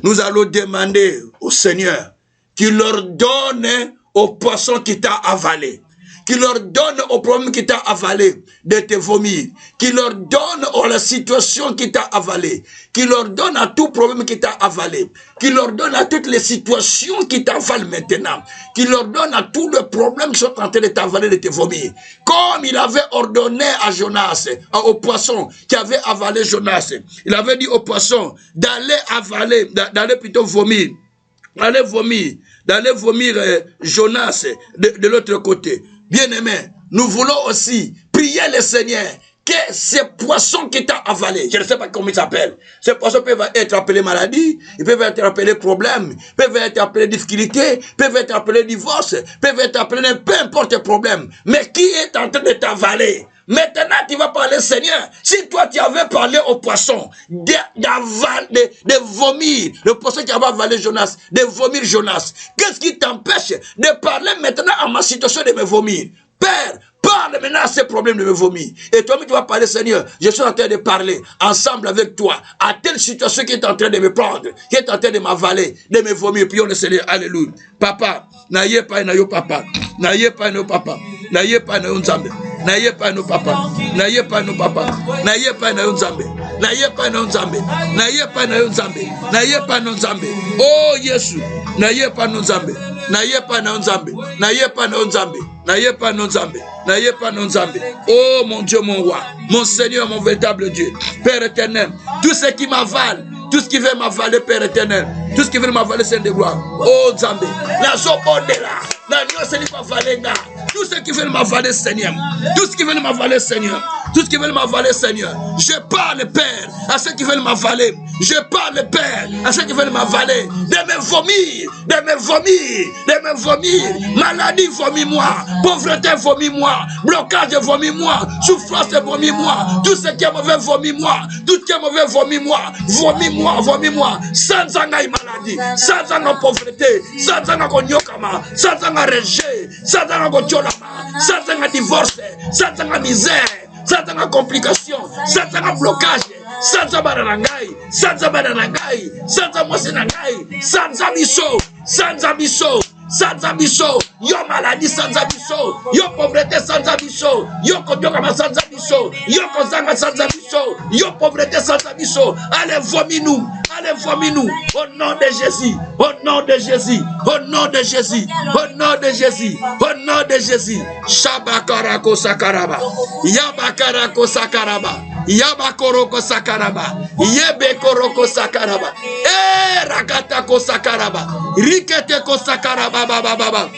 Nous allons demander au Seigneur qu'il leur donne au poisson qui t'a avalé, qu'il leur donne au problème qui t'a avalé de te vomir, qu'il leur donne à la situation qui t'a avalé, qu'il leur donne à tout problème qui t'a avalé, qu'il leur donne à toutes les situations qui t'avalent maintenant, qu'il leur donne à tous les problèmes qui sont en train de t'avaler, de te vomir. Comme il avait ordonné à Jonas, au poisson qui avait avalé Jonas, il avait dit au poisson d'aller avaler, d'aller plutôt vomir, d'aller vomir Jonas de l'autre côté. Bien-aimé, nous voulons aussi prier le Seigneur que ces poissons qui t'ont avalé, je ne sais pas comment ils s'appellent, ces poissons peuvent être appelés maladie, ils peuvent être appelés problème, peuvent être appelés difficulté, peuvent être appelés divorce, peuvent être appelés peu importe problème, mais qui est en train de t'avaler? Maintenant, tu vas parler, Seigneur. Si toi, tu avais parlé au poisson de vomir, le poisson qui avait avalé Jonas, de vomir Jonas, qu'est-ce qui t'empêche de parler maintenant à ma situation de me vomir? Père, parle maintenant à ces problèmes de me vomir. Et toi-même, tu vas parler, Seigneur, je suis en train de parler ensemble avec toi à telle situation qui est en train de me prendre, qui est en train de m'avaler, de me vomir. Prions le Seigneur. Alléluia. Papa, n'ayez pas nos papa, n'ayez pas nos papa, n'ayez pas nos nzambe. N'ayez pas nos papas, n'ayez pas nos papas, n'ayez pas nos nzambe, n'ayez pas nos nzambe, n'ayez pas nos nzambe, n'ayez pas nos nzambe. Oh Jésus, n'ayez pas nos nzambe, n'ayez pas nos nzambe, n'ayez pas nos nzambe, n'ayez pas nos nzambe, n'ayez pas nos nzambe. Oh mon Dieu, mon roi, mon Seigneur, mon véritable Dieu, Père éternel, tout ce qui m'avale, tout ce qui veut m'avaler, Père éternel, tout ce qui veut m'avaler, c'est de gloire. Oh Nzambe, la zobondela, la nyose m'avalenga. Tout ce qui veut m'avaler, Seigneur. Tout ce qui veut m'avaler, Seigneur. Tout ce qui veut m'avaler, Seigneur. Je parle, Père, à ceux qui veulent m'avaler. Je parle, Père, à ceux qui veulent m'avaler. De me vomir, de me vomir, de me vomir. Maladie, vomis-moi. Pauvreté, vomis-moi. Blocage, vomis-moi. Souffrance, vomis-moi. Tout ce qui est mauvais, vomis-moi. Tout ce qui est mauvais, vomis-moi. Vomis-moi, vomis-moi. Sans en maladie, sans en pauvreté, sans en konyokama, sans en rejet, sans en konyolama, sans en divorce, sans en misère, sans en complication, sans en blocage, sans en baranangai, sans en baranangai, sans en mosenangai, sans en biso, sans en biso. Sans abisso, yo maladie sans abisso, yo pauvreté sans abisso, yo konyokama sans abisso, yo kozanga sans abisso, yo pauvreté sans abisso. Allez, vomis-nous, au nom de Jésus, au nom de Jésus, au nom de Jésus, au nom de Jésus, au nom de Jésus. Shabakarako sakaraba, yabakarako sakaraba. Yabakoroko sakaraba. Yebekoroko sakaraba. Rakatako sakaraba. Riketeko sakaraba baba baba.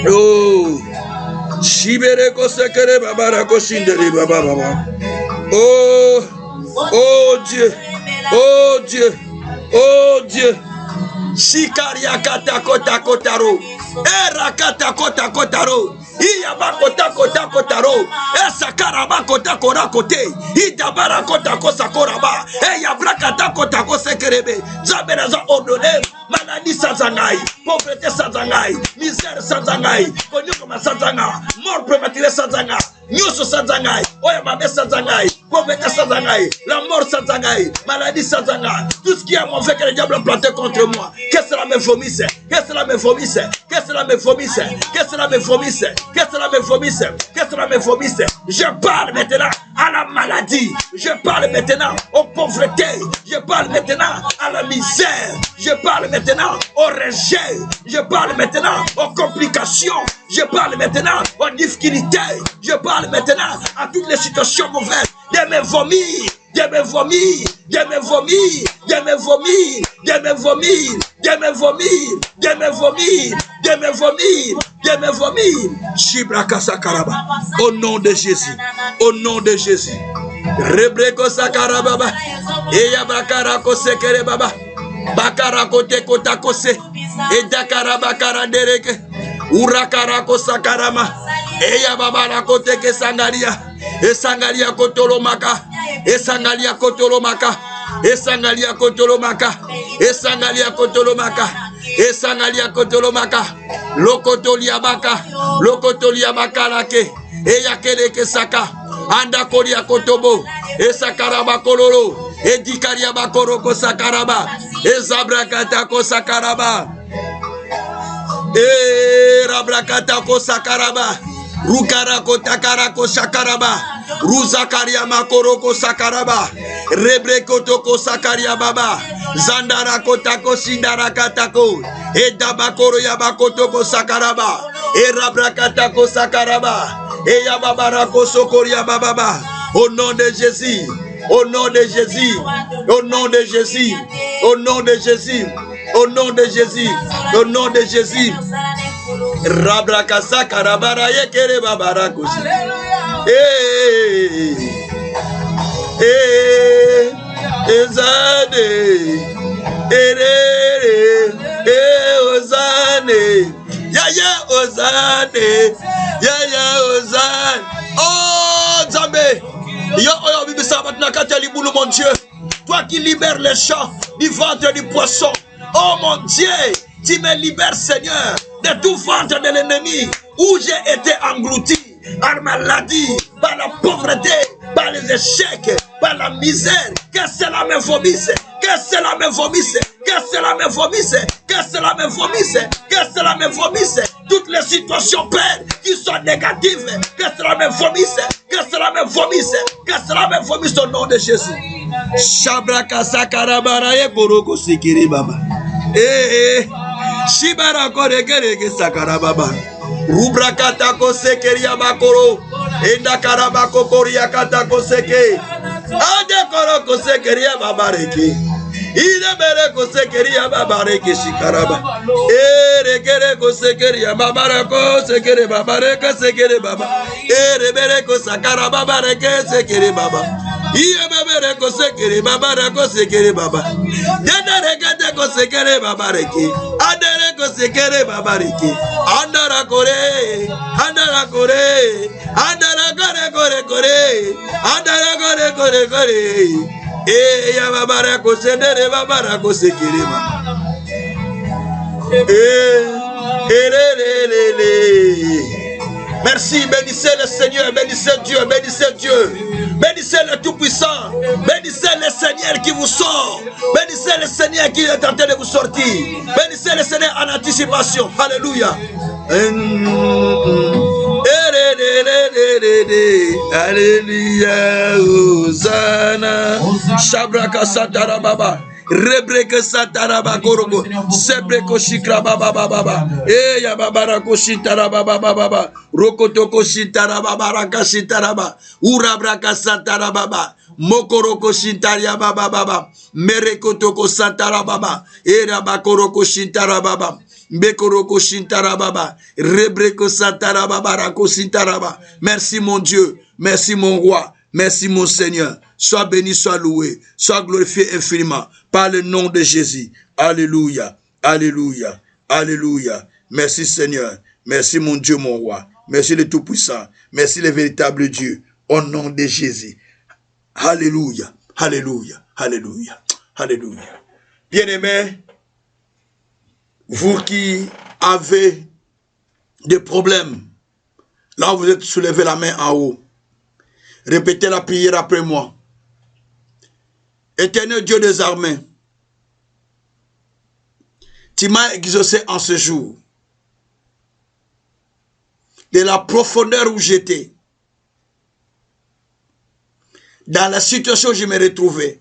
Oh. Shibereko sekere babarako shindere baba baba. Oh. Oh Dieu. Oh Dieu. Oh Dieu. Shikaria kata kota kotaro. Rakata kota kotaro. Iyabakota kota kotaro. Sakaraba kota kora kote. Idabara kota kosa koraba. Yabrakata kota kosekerebe. Zaberaza ordonné. Maladie sazangai. Pauvreté sazangai. Misère sazangai. Konyokoma sazanga. Mort prématurée sazanga. Nyuso sazangai. Oyamabe sazangai. Pauvreté sazangai. La mort sazangai. Maladie sazangai. Tout ce qui est mauvais que le diable a planté contre moi. Que cela me vomisse. Que cela me vomisse. Que cela me vomisse. Que cela me vomisse. Que cela me vomisse. Que cela me vomisse. Je parle maintenant à la maladie. Je parle maintenant aux pauvretés. Je parle maintenant à la misère. Je parle maintenant au rejet. Je parle maintenant aux complications. Je parle maintenant aux difficultés. Je parle maintenant à toutes les situations mauvaises. De me vomir. De me vomir. De me vomir. De me vomir. De me vomir. De me vomir. De me vomir. De me vomir. De me vomir. Shibraka sakaraba. Au nom de Jésus. Au nom de Jésus. Rebreko sakaraba. Eya bakara kosekere baba. Bakara kote kota kose. Edakara bakara dereke. Urakara kosakarama. Eya baba la kote ke sangaria. Esangalia kotolomaka. Esangalia kotolomaka. Esangalia kotolomaka. Esangalia kotolomaka. Esangalia kotolomaka. Lokotolia baka. Lokotolia baka lake. Eya kele ke saka. Anda kolia kotobo. Esakaraba kololo. Edikaria bakoroko sakaraba. Ezabrakata ko sakaraba. Rabrakata ko sakaraba. Rukarako takarako sakaraba. Ruzakaria makoroko sakaraba. Rebrekotoko sakaria baba. Zandarako tako sindarakatako. Edabakoro yabakotoko sakaraba. Erabrakatako sakaraba. Eyababarako sokoria bababa. Au nom de Jésus. Au nom de Jésus. Au nom de Jésus. Au nom de Jésus. Au nom de Jésus. Au nom de Jésus. Rabrakasa karabara yekere babarakosi. Ezane. Ozane. Yaya Ozane. Yaya Ozane. Oh Zambé. Yo oyo bibisa batna katali boulou mon Dieu. Toi qui libères les champs du ventre du poisson. Oh mon Dieu, tu me libères Seigneur de tout ventre de l'ennemi où j'ai été englouti par la maladie, par la pauvreté, par les échecs, par la misère. Que cela me vomisse, que cela me vomisse, que cela me vomisse, que cela me vomisse, que cela me vomisse. Toutes les situations pères qui sont négatives, que cela me vomisse, que cela me vomisse, que cela me vomisse au nom de Jésus. Shabraka sakarabara ye koroko sikiri baba. Shibara koregerege sakarababa. Rubrakata kosekeria bakoro. Enda karabako koria kata koseke. Ade koroko sekeria babareke. Ide bere kosekeria babareke shikaraba. Regere kosekeria babarako sekere babareke sekere baba. Rebere kosakara babareke sekere baba. Iye babere kosekere babarako sekere baba. Dede regete kosekere babareke. Adere kosekere babareke. Andara kore. Andara kore. Andara kore kore kore. Andara kore kore kore. Ya babara kosedere babara kosekere baba. Merci, bénissez le Seigneur, bénissez Dieu, bénissez Dieu. Bénissez le Tout-Puissant. Bénissez le Seigneur qui vous sort. Bénissez le Seigneur qui est en train de vous sortir. Bénissez le Seigneur en anticipation. Alléluia. Alléluia. Hosanna. Shabraka Satara Baba. Rebreke sataraba koroko. Sebreko shikra baba baba. Eh ya babara koshitara baba baba. Rokotoko shitara baba raka shitaraba. Urabraka satara baba. Mokoroko shintaria baba baba. Merekotoko santara baba. Era bakoroko shintara baba. Bekoroko shintara baba. Rebreko santara baba rako shintaraba. Merci mon Dieu. Merci mon roi. Merci mon Seigneur. Sois béni, sois loué, sois glorifié infiniment par le nom de Jésus. Alléluia, alléluia, alléluia. Merci Seigneur. Merci mon Dieu, mon roi. Merci le Tout-Puissant. Merci le véritable Dieu. Au nom de Jésus. Alléluia, alléluia, alléluia, alléluia. Bien-aimés, vous qui avez des problèmes, là vous êtes soulevé la main en haut. Répétez la prière après moi. Éternel Dieu des armées, tu m'as exaucé en ce jour. De la profondeur où j'étais, dans la situation où je me retrouvais,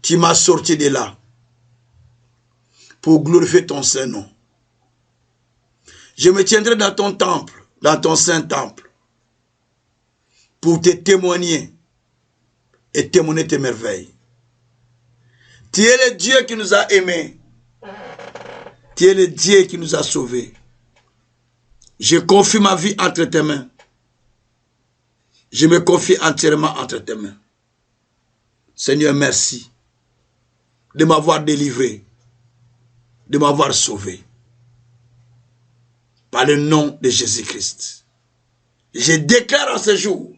tu m'as sorti de là pour glorifier ton Saint-Nom. Je me tiendrai dans ton temple, dans ton Saint-Temple, pour te témoigner et témoigner tes merveilles. Tu es le Dieu qui nous a aimés. Tu es le Dieu qui nous a sauvés. Je confie ma vie entre tes mains. Je me confie entièrement entre tes mains. Seigneur, merci de m'avoir délivré, de m'avoir sauvé. Par le nom de Jésus-Christ. Je déclare en ce jour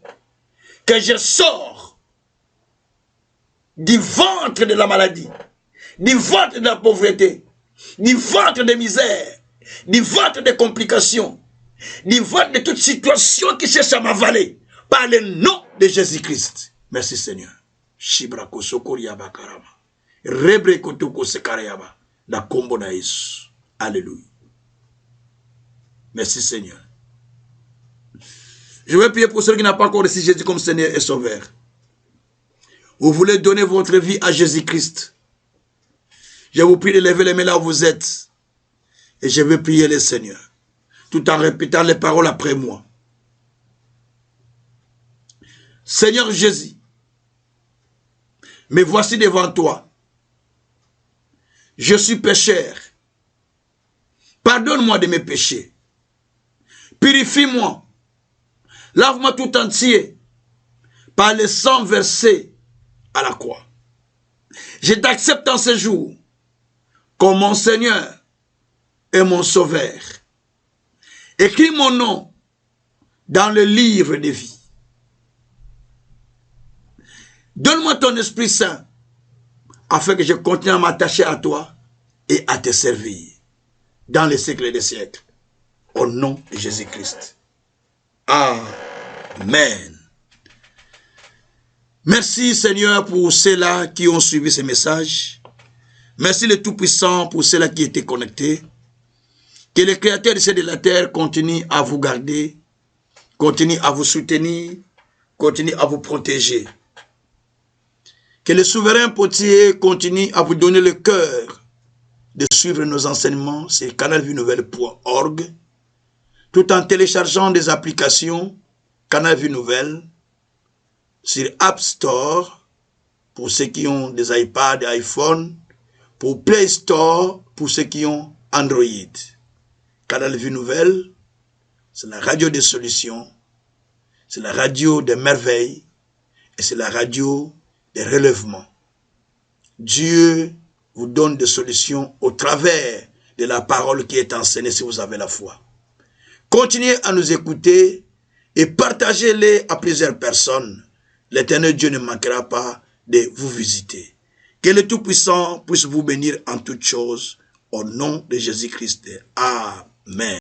que je sors du ventre de la maladie, du ventre de la pauvreté, du ventre de misère, du ventre de complications, du ventre de toute situation qui cherche à m'avaler, par le nom de Jésus-Christ. Merci Seigneur. Shibrako sokoriaba karama. Rebreko toko sekarayaba. Da kombo na Yesu. Alléluia. Merci Seigneur. Je vais prier pour ceux qui n'ont pas encore reçu Jésus comme Seigneur et Sauveur. Vous voulez donner votre vie à Jésus-Christ. Je vous prie de lever les mains là où vous êtes. Et je vais prier le Seigneur. Tout en répétant les paroles après moi. Seigneur Jésus, me voici devant toi. Je suis pécheur. Pardonne-moi de mes péchés. Purifie-moi. Lave-moi tout entier par le sang versé à la croix. Je t'accepte en ce jour comme mon Seigneur et mon Sauveur. Écris mon nom dans le livre de vie. Donne-moi ton Esprit Saint afin que je continue à m'attacher à toi et à te servir dans les siècles des siècles. Au nom de Jésus-Christ. Amen. Merci Seigneur pour ceux-là qui ont suivi ce message. Merci le Tout-Puissant pour ceux-là qui étaient connectés. Que le Créateur du ciel et de la terre continue à vous garder, continue à vous soutenir, continue à vous protéger. Que le souverain potier continue à vous donner le cœur de suivre nos enseignements sur canalvienouvelle.org, tout en téléchargeant des applications Canal Vie Nouvelle sur App Store pour ceux qui ont des iPads et iPhone, pour Play Store pour ceux qui ont Android. Canal Vie Nouvelle, c'est la radio des solutions, c'est la radio des merveilles et c'est la radio des relèvements. Dieu vous donne des solutions au travers de la parole qui est enseignée si vous avez la foi. Continuez à nous écouter et partagez-les à plusieurs personnes. L'Éternel Dieu ne manquera pas de vous visiter. Que le Tout-Puissant puisse vous bénir en toutes choses au nom de Jésus-Christ. Amen.